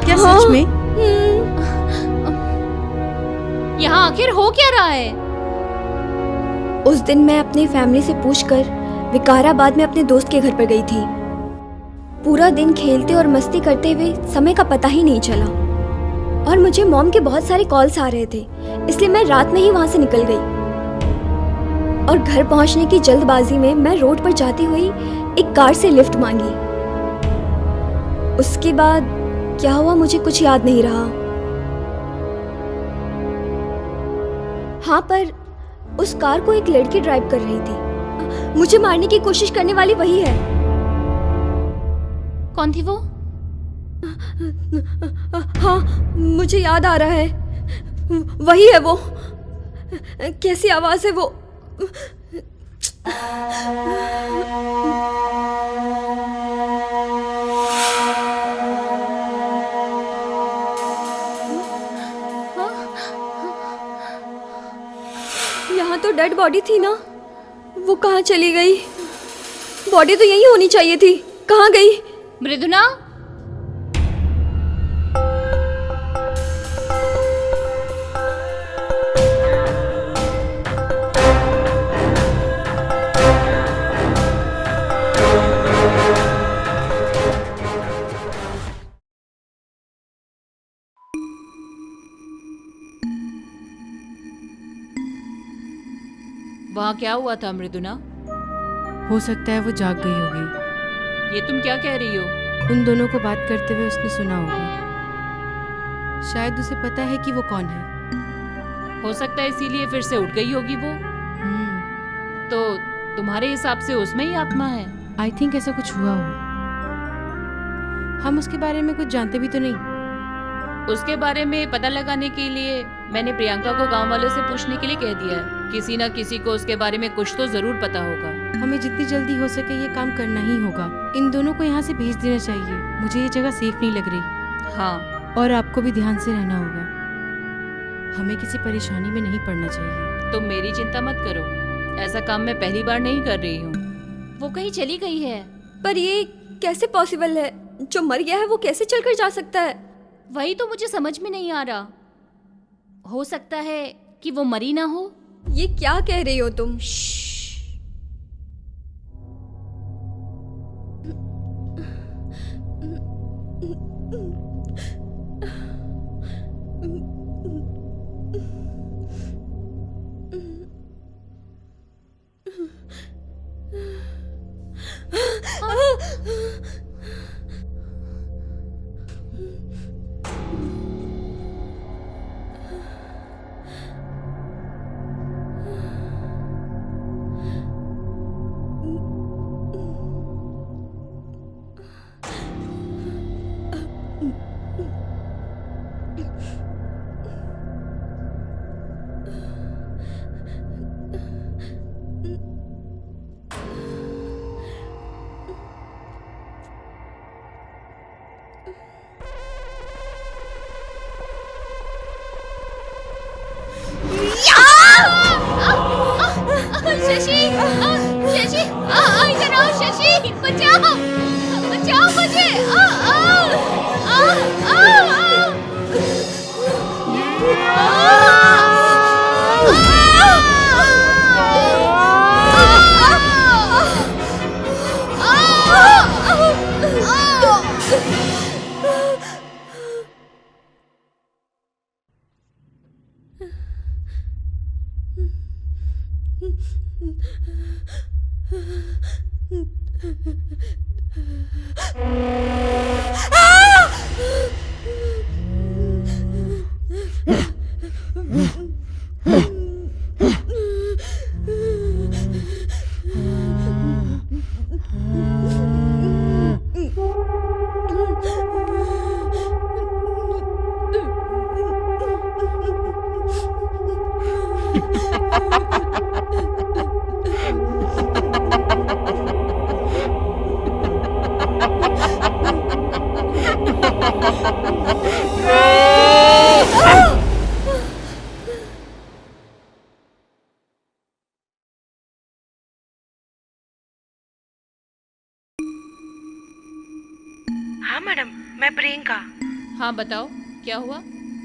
Speaker 3: क्या
Speaker 6: हाँ?
Speaker 3: सच में?
Speaker 2: यहाँ आखिर हो क्या रहा है?
Speaker 6: उस दिन मैं अपनी फैमिली से पूछकर विकाराबाद में अपने दोस्त के घर पर गई थी। पूरा दिन खेलते और मस्ती करते हुए समय का पता ही नहीं चला और मुझे मॉम के बहुत सारे कॉल्स आ रहे थे, इसलिए मैं रात में ही वहां से निकल गई। और घर पहुंचने की जल्दबाजी में मैं रोड पर जाती हुई एक कार से लिफ्ट मांगी। उसके बाद क्या हुआ मुझे कुछ याद नहीं रहा। हाँ, पर उस कार को एक लड़की ड्राइव कर रही थी। मुझे मारने की कोशिश करने वाली वही है।
Speaker 2: कौन थी वो?
Speaker 6: हाँ, मुझे याद आ रहा है, वही है वो। कैसी आवाज है वो। यहाँ तो डेड बॉडी थी ना, वो कहाँ चली गई? बॉडी तो यही होनी चाहिए थी, कहाँ गई?
Speaker 2: मृदुना, वहाँ क्या हुआ था मृदुना?
Speaker 3: हो सकता है वो जाग गई होगी।
Speaker 2: ये तुम क्या कह रही हो?
Speaker 3: उन दोनों को बात करते हुए उसने सुना होगा। शायद उसे पता है कि वो कौन है।
Speaker 2: हो सकता है इसीलिए फिर से उठ गई होगी वो। तो तुम्हारे हिसाब से उसमें ही आत्मा है?
Speaker 3: आई थिंक ऐसा कुछ हुआ हो। हम उसके बारे में कुछ जानते भी तो नहीं।
Speaker 2: उसके बारे में पता लगाने के लिए मैंने प्रियंका को गांव वालों से पूछने के लिए कह दिया है। किसी न किसी को उसके बारे में कुछ तो जरूर पता होगा।
Speaker 3: हमें जितनी जल्दी हो सके ये काम करना ही होगा। इन दोनों को यहाँ से भेज देना चाहिए। मुझे ये जगह सेफ नहीं लग रही।
Speaker 2: हाँ,
Speaker 3: और आपको भी ध्यान से रहना होगा। हमें किसी परेशानी में नहीं पड़ना चाहिए।
Speaker 2: तुम मेरी चिंता मत करो, ऐसा काम मैं पहली बार नहीं कर रही हूँ। वो कहीं चली गई है।
Speaker 6: पर ये कैसे पॉसिबल है? जो मर गया है वो कैसे चलकर जा सकता है?
Speaker 2: वही तो मुझे समझ में नहीं आ रहा। हो सकता है कि वो मरी ना हो।
Speaker 6: ये क्या कह रही हो तुम?
Speaker 3: हाँ मैडम, मैं प्रियंका।
Speaker 2: हाँ बताओ, क्या हुआ?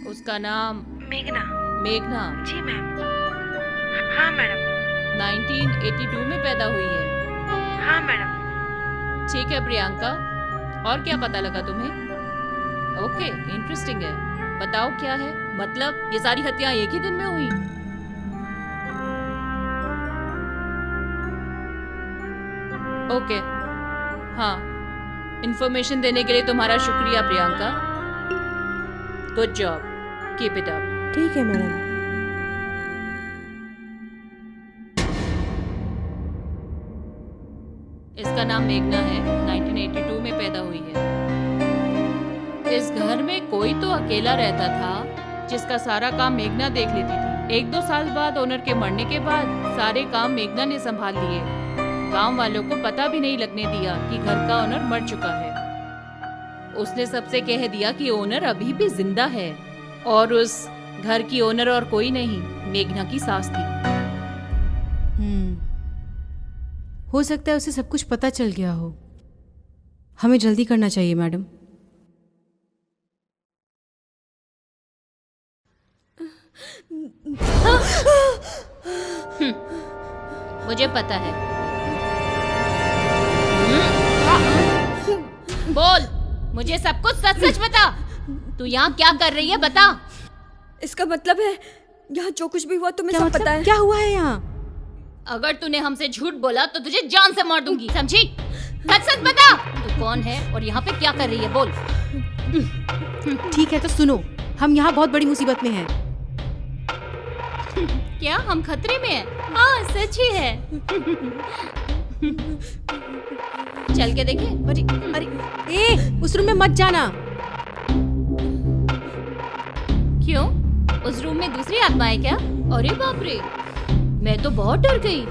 Speaker 2: उसका नाम
Speaker 3: मेघना।
Speaker 2: मेघना
Speaker 3: जी मैम। हाँ मैडम।
Speaker 2: 1982 में पैदा हुई है।
Speaker 3: हाँ मैडम।
Speaker 2: ठीक है प्रियंका, और क्या पता लगा तुम्हें? ओके, इंटरेस्टिंग है। बताओ क्या है? मतलब ये सारी हत्याएं एक ही दिन में हुई? ओके, हाँ, इंफॉर्मेशन देने के लिए तुम्हारा शुक्रिया Priyanka. Good job, keep it up.
Speaker 3: ठीक है मैडम।
Speaker 2: इसका नाम मेघना है, 1982 में पैदा हुई है। इस घर में कोई तो अकेला रहता था जिसका सारा काम मेघना देख लेती थी। 1-2 साल बाद ओनर के मरने के बाद सारे काम मेघना ने संभाल लिए। गांव वालों को पता भी नहीं लगने दिया कि घर का ओनर मर चुका है। उसने सबसे कह दिया कि ओनर अभी भी जिंदा है और उस घर की ओनर और कोई नहीं, मेघना की सास थी।
Speaker 3: हो सकता है उसे सब कुछ पता चल गया हो। हमें जल्दी करना चाहिए मैडम।
Speaker 2: मुझे पता है। बोल, मुझे सब कुछ सच सच बता। तू यहाँ क्या कर रही है, बता।
Speaker 6: इसका मतलब है यहाँ जो कुछ भी हुआ तुम्हें
Speaker 3: क्या
Speaker 6: सब
Speaker 3: मतलब?
Speaker 6: पता है?
Speaker 3: क्या हुआ है यहाँ?
Speaker 2: अगर तूने हमसे झूठ बोला तो तुझे जान से मार दूंगी, समझी? सच सच बता, तू कौन है और यहाँ पे क्या कर रही है, बोल।
Speaker 3: ठीक है तो सुनो, हम यहाँ बहुत बड़ी मुसीबत में हैं।
Speaker 2: क्या हम खतरे में हैं? हाँ, सच ही है। चल के देखे।
Speaker 3: अरे अरे ए, उस रूम में मत जाना।
Speaker 2: क्यों? उस रूम में दूसरी आत्मा है क्या? अरे बाप रे, मैं तो बहुत डर गई।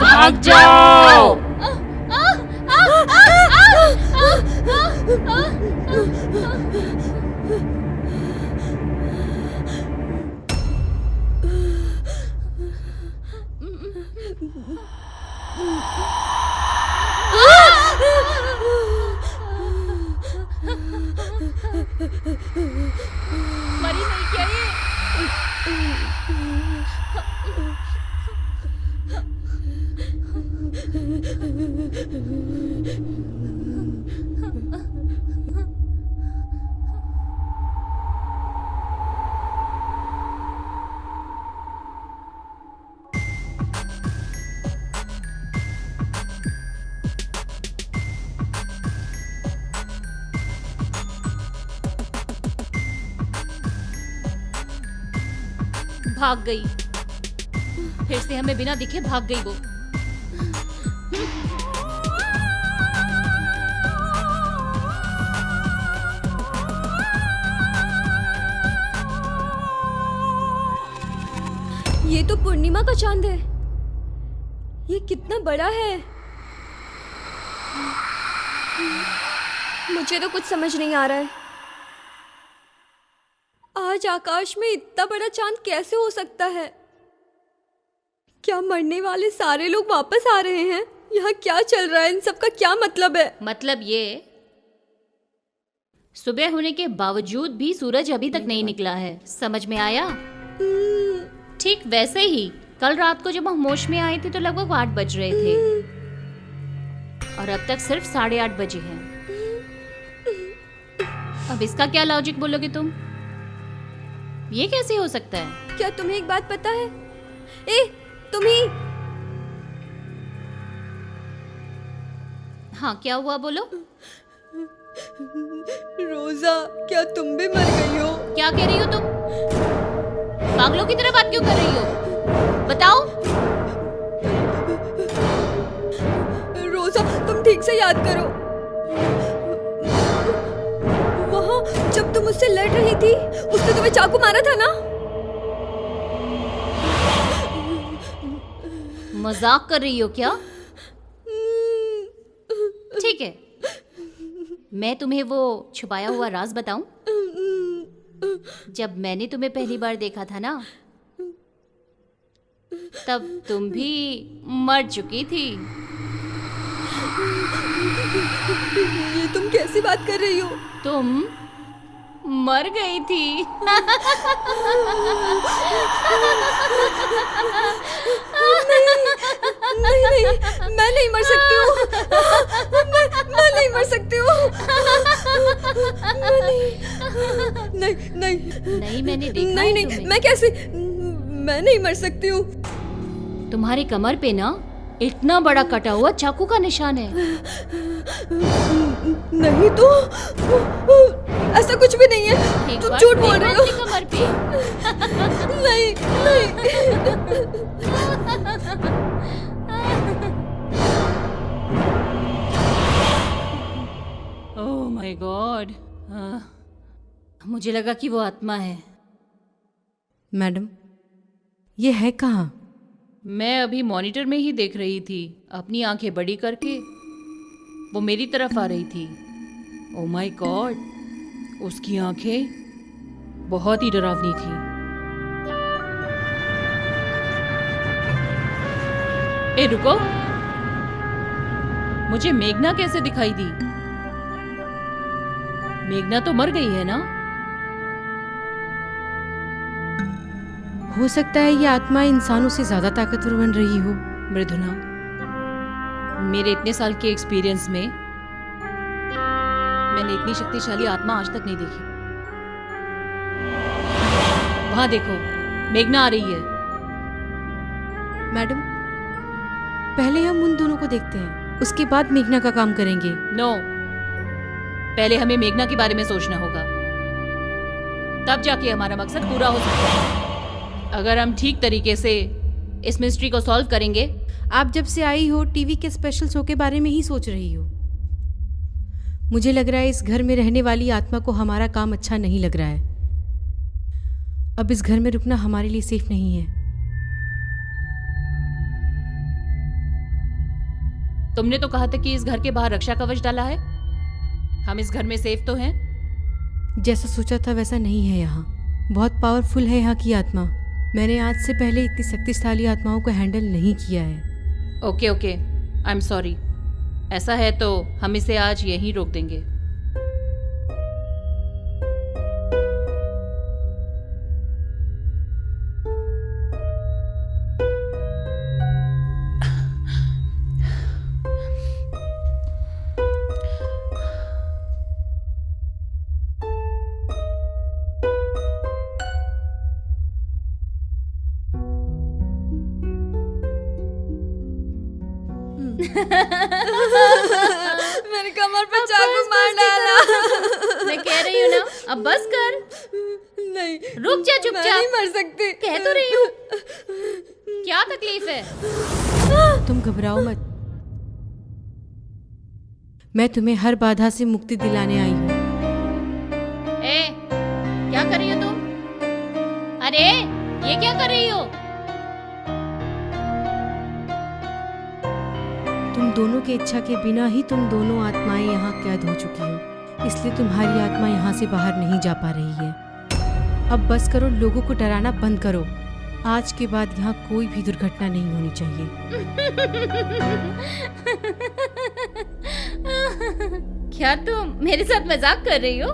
Speaker 2: भाग जाओ। मरी नहीं क्या ये? भाग गई। फिर से हमें बिना दिखे भाग गई वो।
Speaker 6: ये तो पूर्णिमा का चांद है। ये कितना बड़ा है। मुझे तो कुछ समझ नहीं आ रहा है। आज आकाश में इतना बड़ा चांद कैसे हो सकता है? क्या मरने वाले सारे लोग वापस आ रहे हैं? यहाँ क्या चल रहा है? इन सब का क्या मतलब है?
Speaker 2: मतलब ये, सुबह होने के बावजूद भी सूरज अभी तक नहीं निकला है। समझ में आया? ठीक वैसे ही कल रात को जब हम होश में आए थे तो लगभग 8 बज रहे थे और अब तक सिर्फ 8:30 बजे हैं। अब इसका क्या लॉजिक बोलोगे तुम? ये कैसे हो सकता है?
Speaker 6: क्या तुम्हें एक बात पता है? ए, तुम्ही
Speaker 2: हाँ, क्या हुआ बोलो?
Speaker 6: रोजा, क्या तुम भी मर गई हो?
Speaker 2: क्या कह रही हो तुम? पागलों की तरह बात क्यों कर रही हो? बताओ।
Speaker 6: रोजा, तुम ठीक से याद करो। वहाँ जब तुम मुझसे लड़ रही थी, उसने तुम्हें चाकू मारा था ना?
Speaker 2: मजाक कर रही हो क्या? ठीक है, मैं तुम्हें वो छुपाया हुआ राज बताऊं? जब मैंने तुम्हें पहली बार देखा था ना, तब तुम भी मर चुकी थी।
Speaker 6: ये तुम कैसी बात कर रही हो?
Speaker 2: तुम मर गई थी।
Speaker 6: नहीं नहीं, मैं नहीं मर सकती हूँ। मैं नहीं मर सकती हूँ। नहीं नहीं
Speaker 2: नहीं, मैंने देखा
Speaker 6: नहीं
Speaker 2: है
Speaker 6: नहीं,
Speaker 2: तुम्हें।
Speaker 6: मैं कैसे? मैं नहीं मर सकती हूँ।
Speaker 2: तुम्हारी कमर पे ना इतना बड़ा कटा हुआ चाकू का निशान है।
Speaker 6: नहीं तो ऐसा कुछ भी नहीं है।
Speaker 2: एक
Speaker 6: तुम
Speaker 2: बार
Speaker 6: झूठ बोल रही हो।
Speaker 2: देखो अपनी कमर पे।
Speaker 6: नहीं
Speaker 2: ओह माय गॉड, मुझे लगा कि वो आत्मा है।
Speaker 3: मैडम, ये है कहाँ?
Speaker 2: मैं अभी मॉनिटर में ही देख रही थी, अपनी आंखें बड़ी करके वो मेरी तरफ आ रही थी। ओह माय गॉड, उसकी आंखें बहुत ही डरावनी थी। ए रुको, मुझे मेघना कैसे दिखाई दी? मेघना तो मर गई है ना?
Speaker 3: हो सकता है ये आत्मा इंसानों से ज्यादा ताकतवर बन रही हो।
Speaker 2: मृदुला, मेरे इतने साल के एक्सपीरियंस में मैंने इतनी शक्तिशाली आत्मा आज तक नहीं देखी। वहां देखो, मेघना आ रही है।
Speaker 3: मैडम, पहले हम उन दोनों को देखते हैं, उसके बाद मेघना का काम करेंगे।
Speaker 2: नो, पहले हमें मेघना के बारे में सोचना होगा, तब जाके हमारा मकसद पूरा हो सकता है। अगर हम ठीक तरीके से इस मिस्ट्री को सॉल्व करेंगे।
Speaker 3: आप जब से आई हो टीवी के स्पेशल शो के बारे में ही सोच रही हो। मुझे लग रहा है इस घर में रहने वाली आत्मा को हमारा काम अच्छा नहीं लग रहा है। अब इस घर में रुकना हमारे लिए सेफ नहीं है।
Speaker 2: तुमने तो कहा था कि इस घर के बाहर रक्षा कवच डाला है। हम इस घर में सेफ तो हैं?
Speaker 3: जैसा सोचा था वैसा नहीं है। यहाँ बहुत पावरफुल है यहाँ की आत्मा। मैंने आज से पहले इतनी शक्तिशाली आत्माओं को हैंडल नहीं किया है।
Speaker 2: Okay okay, I am sorry. ऐसा है तो हम इसे आज यहीं रोक देंगे।
Speaker 6: मेरी कमर पे चाकू मार डाला।
Speaker 2: मैं कह रही हूँ ना, अब बस कर।
Speaker 1: नहीं,
Speaker 2: रुक जा
Speaker 1: मैं
Speaker 2: चुपचाप।
Speaker 1: नहीं मर सकती।
Speaker 2: कह तो रही हूँ। क्या तकलीफ है?
Speaker 3: तुम घबराओ मत, मैं तुम्हें हर बाधा से मुक्ति दिलाने आई हूँ।
Speaker 2: ए, क्या कर रही हो तुम? अरे ये क्या कर रही हो?
Speaker 3: तुम दोनों की इच्छा के बिना ही तुम दोनों आत्माएं यहाँ कैद हो चुकी हो, इसलिए तुम्हारी आत्मा यहाँ से बाहर नहीं जा पा रही है। अब बस करो, लोगों को डराना बंद करो। आज के बाद यहाँ कोई भी दुर्घटना नहीं होनी चाहिए।
Speaker 2: क्या तुम मेरे साथ मजाक कर रही हो?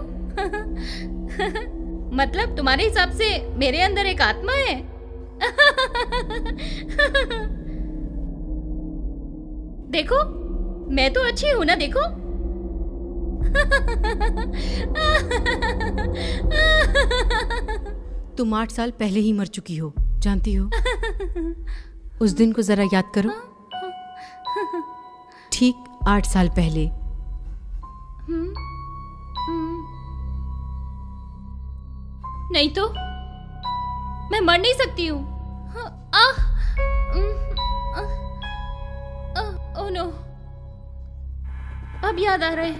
Speaker 2: मतलब तुम्हारे हिसाब से मेरे अंदर एक आत्मा है? देखो, मैं तो अच्छी हूं ना, देखो।
Speaker 3: तुम 8 साल पहले ही मर चुकी हो, जानती हो? उस दिन को जरा याद करो। ठीक 8 साल पहले।
Speaker 2: नहीं तो मैं मर नहीं सकती हूँ। ओह नो, अब याद आ रहा है,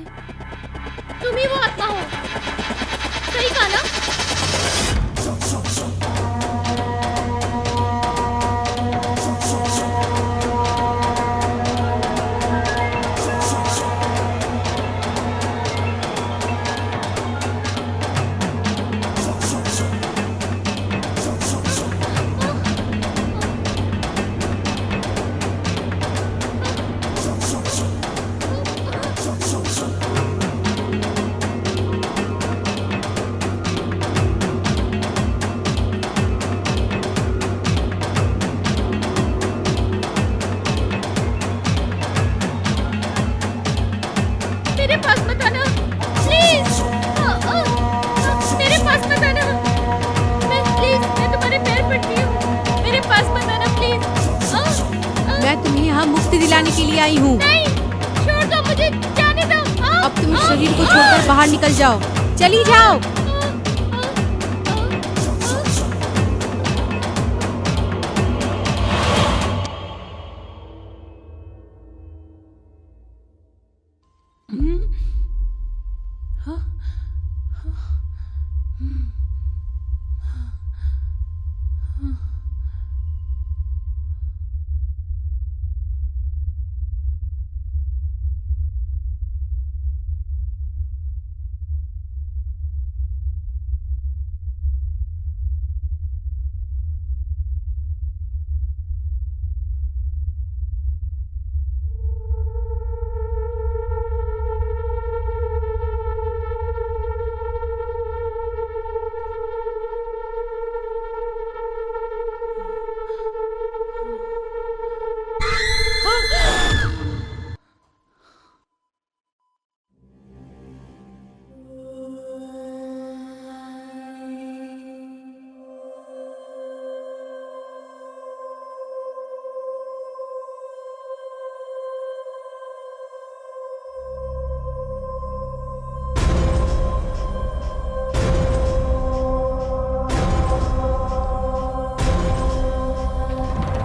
Speaker 2: तुम ही वो आत्मा हो। सही कहा ना? मेरे पास मत आना, प्लीज। मेरे पास मत आना, मैं तुम्हारे पैर पड़ती हूँ। मेरे पास मत आना, प्लीज।
Speaker 3: मैं तुम्हें यहाँ मुक्ति दिलाने के लिए आई हूँ।
Speaker 2: नहीं, छोड़ दो मुझे, जाने दो।
Speaker 3: अब तुम इस शरीर को छोड़कर बाहर निकल जाओ, चली जाओ।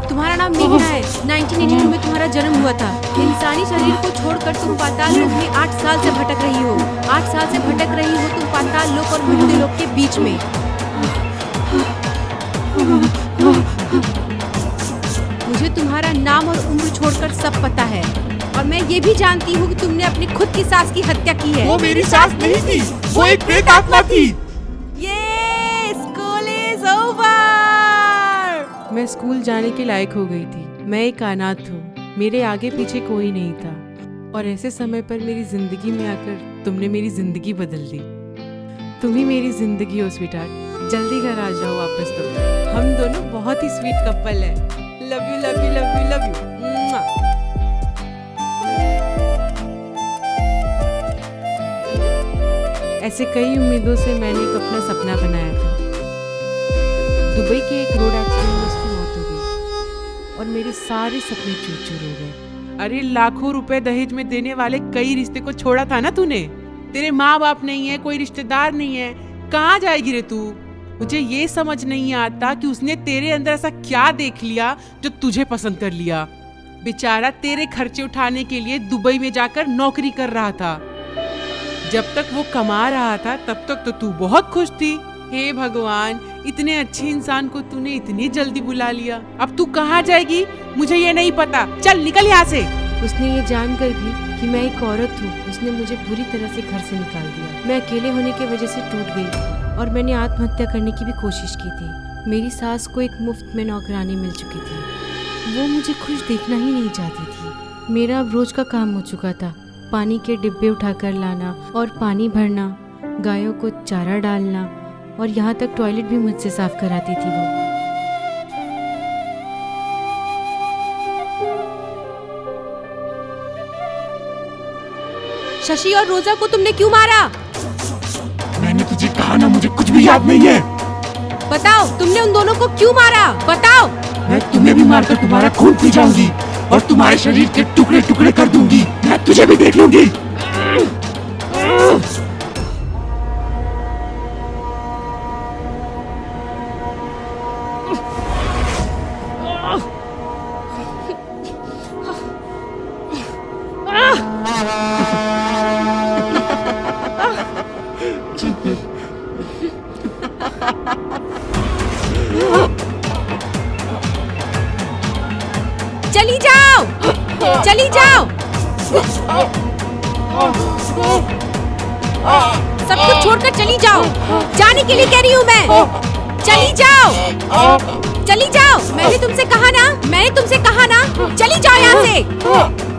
Speaker 3: तुम्हारा नाम मेघना है। 1982 में तुम्हारा जन्म हुआ था। इंसानी शरीर को छोड़कर तुम पाताल लोक में 8 साल से भटक रही हो। 8 साल से भटक रही हो तुम पाताल लोक और मृत्यु लोक के बीच में। मुझे तुम्हारा नाम और उम्र छोड़कर सब पता है, और मैं ये भी जानती हूँ कि तुमने अपनी खुद की सास की हत्या की है।
Speaker 5: वो मेरी सास नहीं थी, वो एक प्रेत आत्मा थी।
Speaker 3: ये स्कूल इज ओवर। मैं स्कूल जाने के लायक हो गई थी। मैं एक अनाथ हूँ, मेरे आगे पीछे कोई नहीं था, और ऐसे समय पर मेरी जिंदगी में आकर तुमने मेरी जिंदगी बदल दी। तुम ही मेरी जिंदगी हो स्वीटहार्ट। जल्दी घर आ जाओ वापस। तुम हम दोनों बहुत ही स्वीट कपल है। Love you love you love you love you. ऐसे कई उम्मीदों से मैंने एक अपना सपना बनाया था। दुबई के एक रोड एक्सीडेंट में उसकी मौत हो गई और मेरे सारे सपने चूर-चूर हो गए।
Speaker 7: अरे लाखों रुपए दहेज में देने वाले कई रिश्ते को छोड़ा था ना तूने। तेरे माँ बाप नहीं है, कोई रिश्तेदार नहीं है, कहाँ जाएगी रे तू? मुझे ये समझ नहीं आता कि उसने तेरे अंदर ऐसा क्या देख लिया जो तुझे पसंद कर लिया। बेचारा तेरे खर्चे उठाने के लिए दुबई में जाकर नौकरी कर रहा था। जब तक वो कमा रहा था तब तक तो तू बहुत खुश थी। हे भगवान, इतने अच्छे इंसान को तूने इतनी जल्दी बुला लिया। अब तू कहाँ जाएगी मुझे ये नहीं पता। चल निकल यहाँ से।
Speaker 3: उसने ये जानकर भी कि मैं एक औरत हूँ, उसने मुझे बुरी तरह से घर से निकाल दिया। मैं अकेले होने की वजह से टूट गई और मैंने आत्महत्या करने की भी कोशिश की थी। मेरी सास को एक मुफ्त में नौकरानी मिल चुकी थी। वो मुझे खुश देखना ही नहीं चाहती थी। मेरा अब रोज का काम हो चुका था। पानी के डिब्बे उठाकर लाना और पानी भरना, गायों को चारा डालना और यहाँ तक टॉयलेट भी मुझसे साफ कराती थी वो। शशि और रोजा को तुमने क्यों मारा?
Speaker 5: मैंने तुझे कहा ना, मुझे कुछ भी याद नहीं है।
Speaker 3: बताओ, तुमने उन दोनों को क्यों मारा? बताओ।
Speaker 5: मैं तुम्हें भी मारकर तुम्हारा खून पी जाऊंगी और तुम्हारे शरीर के टुकड़े टुकड़े कर दूंगी। मैं तुझे भी देख लूंगी।
Speaker 3: चली जाओ, चली जाओ। सब कुछ छोड़कर चली जाओ। जाने के लिए कह रही हूँ मैं। चली जाओ, चली जाओ। मैंने तुमसे कहा ना, मैंने तुमसे कहा ना, चली जाओ यहाँ से।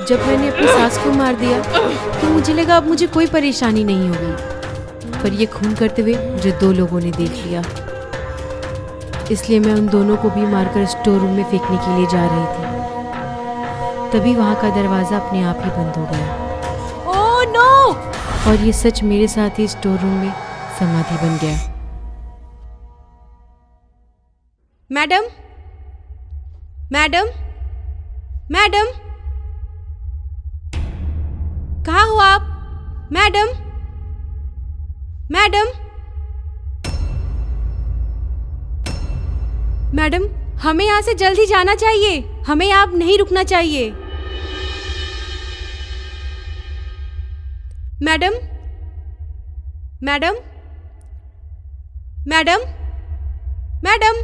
Speaker 3: जब मैंने अपनी सास को मार दिया तो मुझे लगा अब मुझे कोई परेशानी नहीं होगी, पर ये खून करते हुए मुझे 2 लोगों ने देख लिया। इसलिए मैं उन दोनों को भी मारकर स्टोर रूम में फेंकने के लिए जा रही थी। तभी वहाँ का दरवाजा अपने आप ही बंद हो गया। Oh no! और ये सच मेरे साथ ही स्टोर रूम में समाधि बन गया। मैडम, मैडम, मैडम, कहाँ हो आप? मैडम, मैडम, मैडम, हमें यहाँ से जल्दी जाना चाहिए। हमें यहाँ नहीं रुकना चाहिए। मैडम, मैडम, मैडम, मैडम,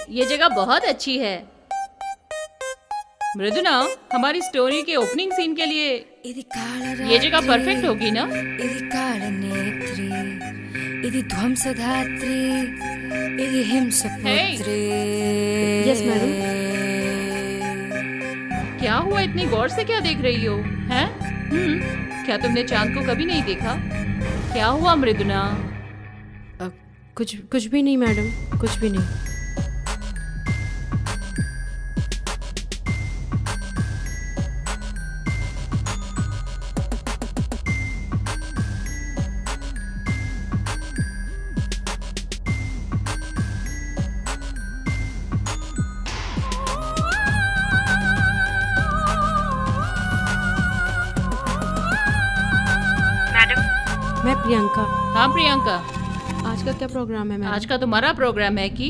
Speaker 2: ये जगह बहुत अच्छी है। मृदुला, हमारी स्टोरी के ओपनिंग सीन के लिए ये जगह परफेक्ट होगी ना?
Speaker 4: ఇది ధ్వంసధాత్రి ఇది हिंसपुत्री।
Speaker 3: Yes, madam.
Speaker 2: क्या हुआ, इतनी गौर से क्या देख रही हो? हैं? क्या तुमने चांद को कभी नहीं देखा? क्या हुआ मृदुना?
Speaker 3: कुछ भी नहीं मैडम, कुछ भी नहीं। मैं प्रियंका।
Speaker 2: हाँ प्रियंका,
Speaker 3: आज का क्या प्रोग्राम है मैडम?
Speaker 2: आज का तुम्हारा प्रोग्राम है कि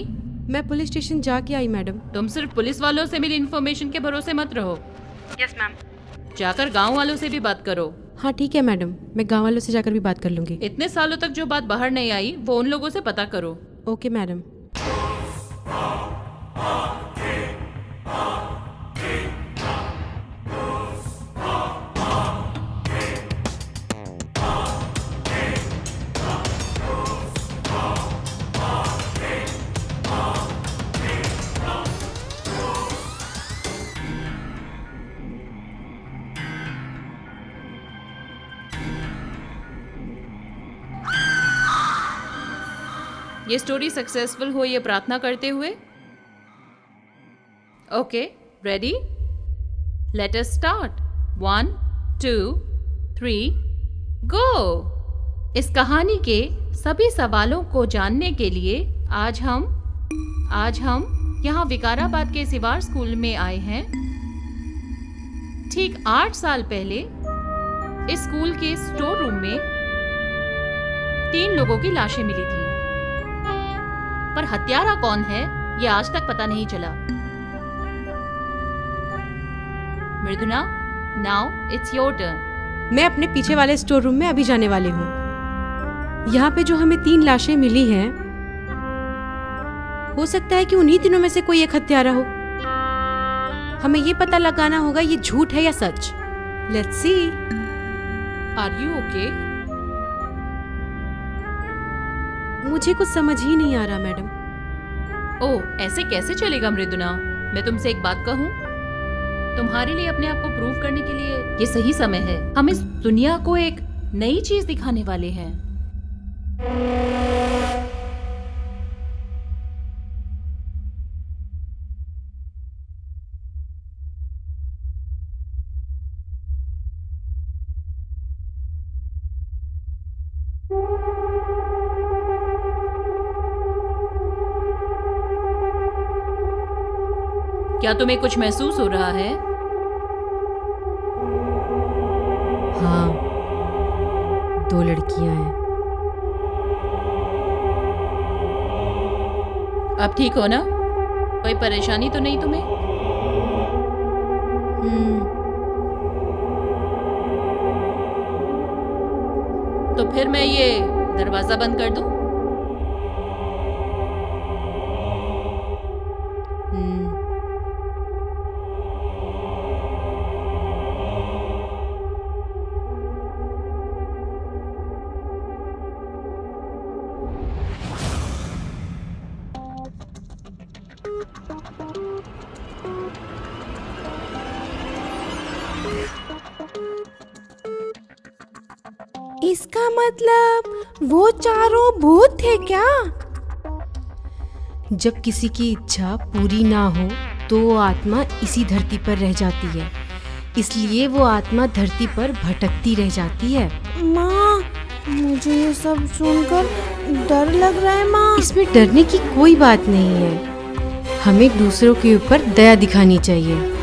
Speaker 3: मैं पुलिस स्टेशन जाके आई मैडम।
Speaker 2: तुम सिर्फ पुलिस वालों से मिली इन्फॉर्मेशन के भरोसे मत रहो।
Speaker 3: Yes ma'am.
Speaker 2: जाकर गांव वालों से भी बात करो।
Speaker 3: हाँ ठीक है मैडम, मैं गांव वालों से जाकर भी बात कर लूंगी।
Speaker 2: इतने सालों तक जो बात बाहर नहीं आई वो उन लोगों से पता करो।
Speaker 3: Okay madam.
Speaker 2: ये स्टोरी सक्सेसफुल हो ये प्रार्थना करते हुए। Okay, ready? Let us start. 1 2 3 गो। इस कहानी के सभी सवालों को जानने के लिए आज हम यहाँ विकाराबाद के सिवार स्कूल में आए हैं। ठीक 8 साल पहले इस स्कूल के स्टोर रूम में 3 लोगों की लाशें मिली थी, पर हत्यारा कौन है ये आज तक पता नहीं चला। मृदुना, नाउ इट्स योर टर्न।
Speaker 3: मैं अपने पीछे वाले स्टोर रूम में अभी जाने वाली हूँ। यहाँ पे जो हमें 3 लाशें मिली हैं, हो सकता है कि उन्हीं तीनों में से कोई एक हत्यारा हो। हमें ये पता लगाना होगा ये झूठ है या सच। Let's see.
Speaker 2: Are you okay?
Speaker 3: मुझे कुछ समझ ही नहीं आ रहा मैडम।
Speaker 2: ओह, ऐसे कैसे चलेगा मृदुना? मैं तुमसे एक बात कहूँ, तुम्हारे लिए अपने आप को प्रूव करने के लिए ये सही समय है। हम इस दुनिया को एक नई चीज दिखाने वाले हैं। क्या तुम्हें कुछ महसूस हो रहा है?
Speaker 3: हाँ, 2 लड़कियां हैं।
Speaker 2: अब ठीक हो ना? कोई परेशानी तो नहीं तुम्हें? तो फिर मैं ये दरवाजा बंद कर दूं?
Speaker 1: इसका मतलब वो चारों भूत थे क्या?
Speaker 3: जब किसी की इच्छा पूरी ना हो तो वो आत्मा इसी धरती पर रह जाती है, इसलिए वो आत्मा धरती पर भटकती रह जाती है।
Speaker 1: माँ, मुझे ये सब सुनकर डर लग रहा है माँ।
Speaker 3: इसमें डरने की कोई बात नहीं है। हमें दूसरों के ऊपर दया दिखानी चाहिए।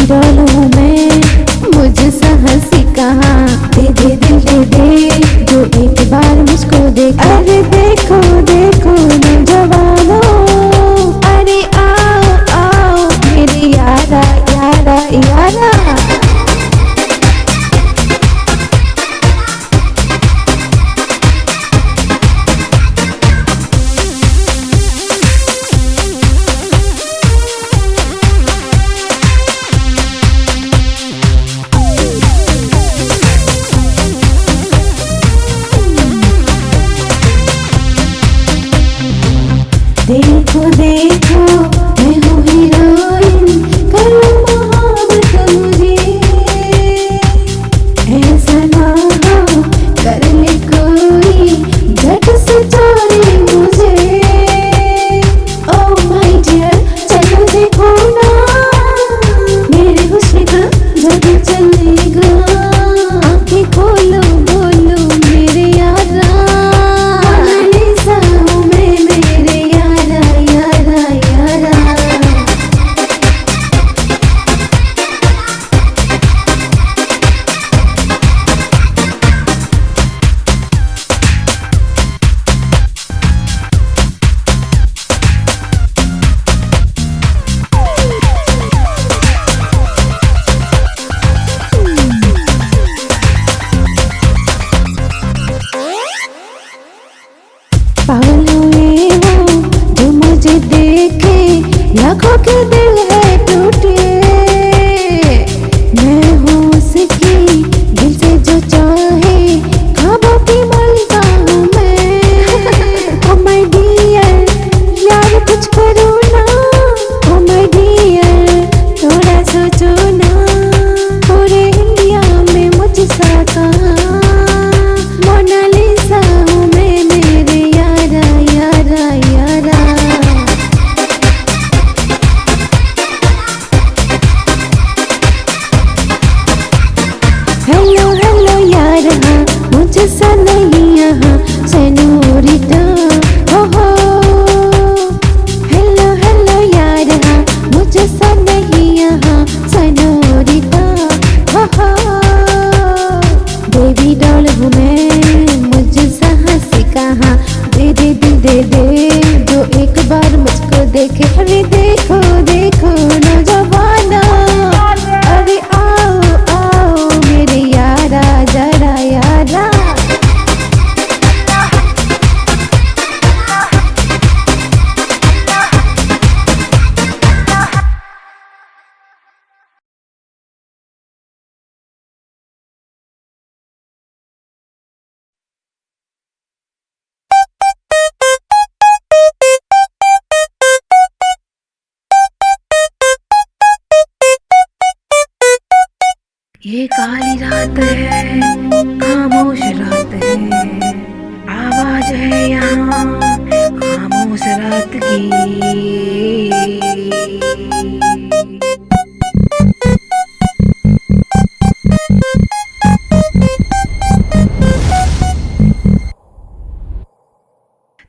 Speaker 4: डॉल हूँ मैं, मुझसे हंसी कहाँ। दे दे दिल दे दे, जो एक बार मुझको देख। अरे देखो देखो नौजवानों, अरे आओ आओ मेरे यारा यारा यारा। देखो देखो मैं हूँ हीरोइन, करो मोहब्बत मुझे। ऐसा ना हो कर ले कोई झट से चोरी मुझे। ओह माय डियर चलो देखो ना, मेरे हुस्न का जादू चलेगा। आंखें खोलो बोलो मेरे यारा, मोनालिसा हूँ मैं मेरे यारा यारा यारा। पागल हुए वो जो मुझे देखे, लाखों के दिल है टूटे। मैं हूँ उसकी दिल से जो चाहे, ख्वाबों की मालिका हूँ मैं। ओ माय डियर यार कुछ करो ना, ओ माय डियर थोड़ा सोचो ना। पूरे इंडिया में मुझसा कहाँ, मोनालिसा हूँ मैं मेरे यारा यारा यारा। हेलो हेलो यार हाँ, मुझसा नहीं यहाँ सेनोरिटा। हो हेलो हेलो यार हाँ, मुझसा नहीं यहाँ सेनोरिटा। हो बेबी डॉल हूँ मैं, मुझसे हंसी कहाँ। दे दे दिल दे दे, जो एक बार मुझको देखे। अरे देखो देखो नौजवाना, अरे आओ आओ मेरे यारा जरा यारा। ये काली रात है, खामोश रात है, आवाज है यहाँ खामोश रात की।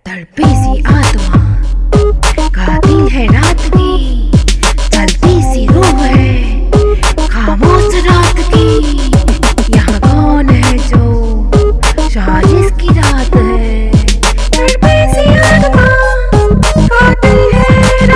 Speaker 4: तड़पी सी आत्मा, कातिल है रात की, चलती सी रूह है खामोश रात की। यहाँ कौन है जो साजिश की रात है, तड़पी सी आत्मा, कातिल है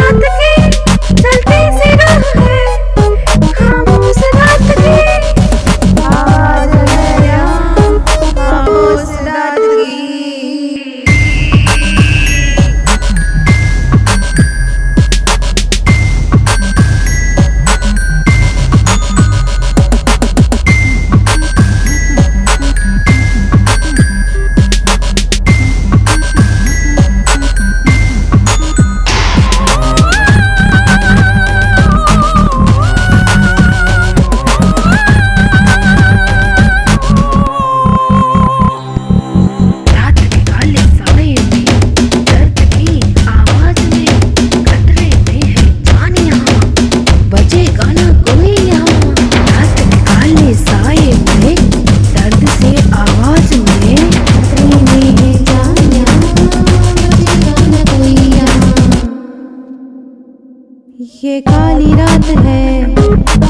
Speaker 3: ये काली रात है,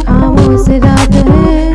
Speaker 3: खामोश रात है।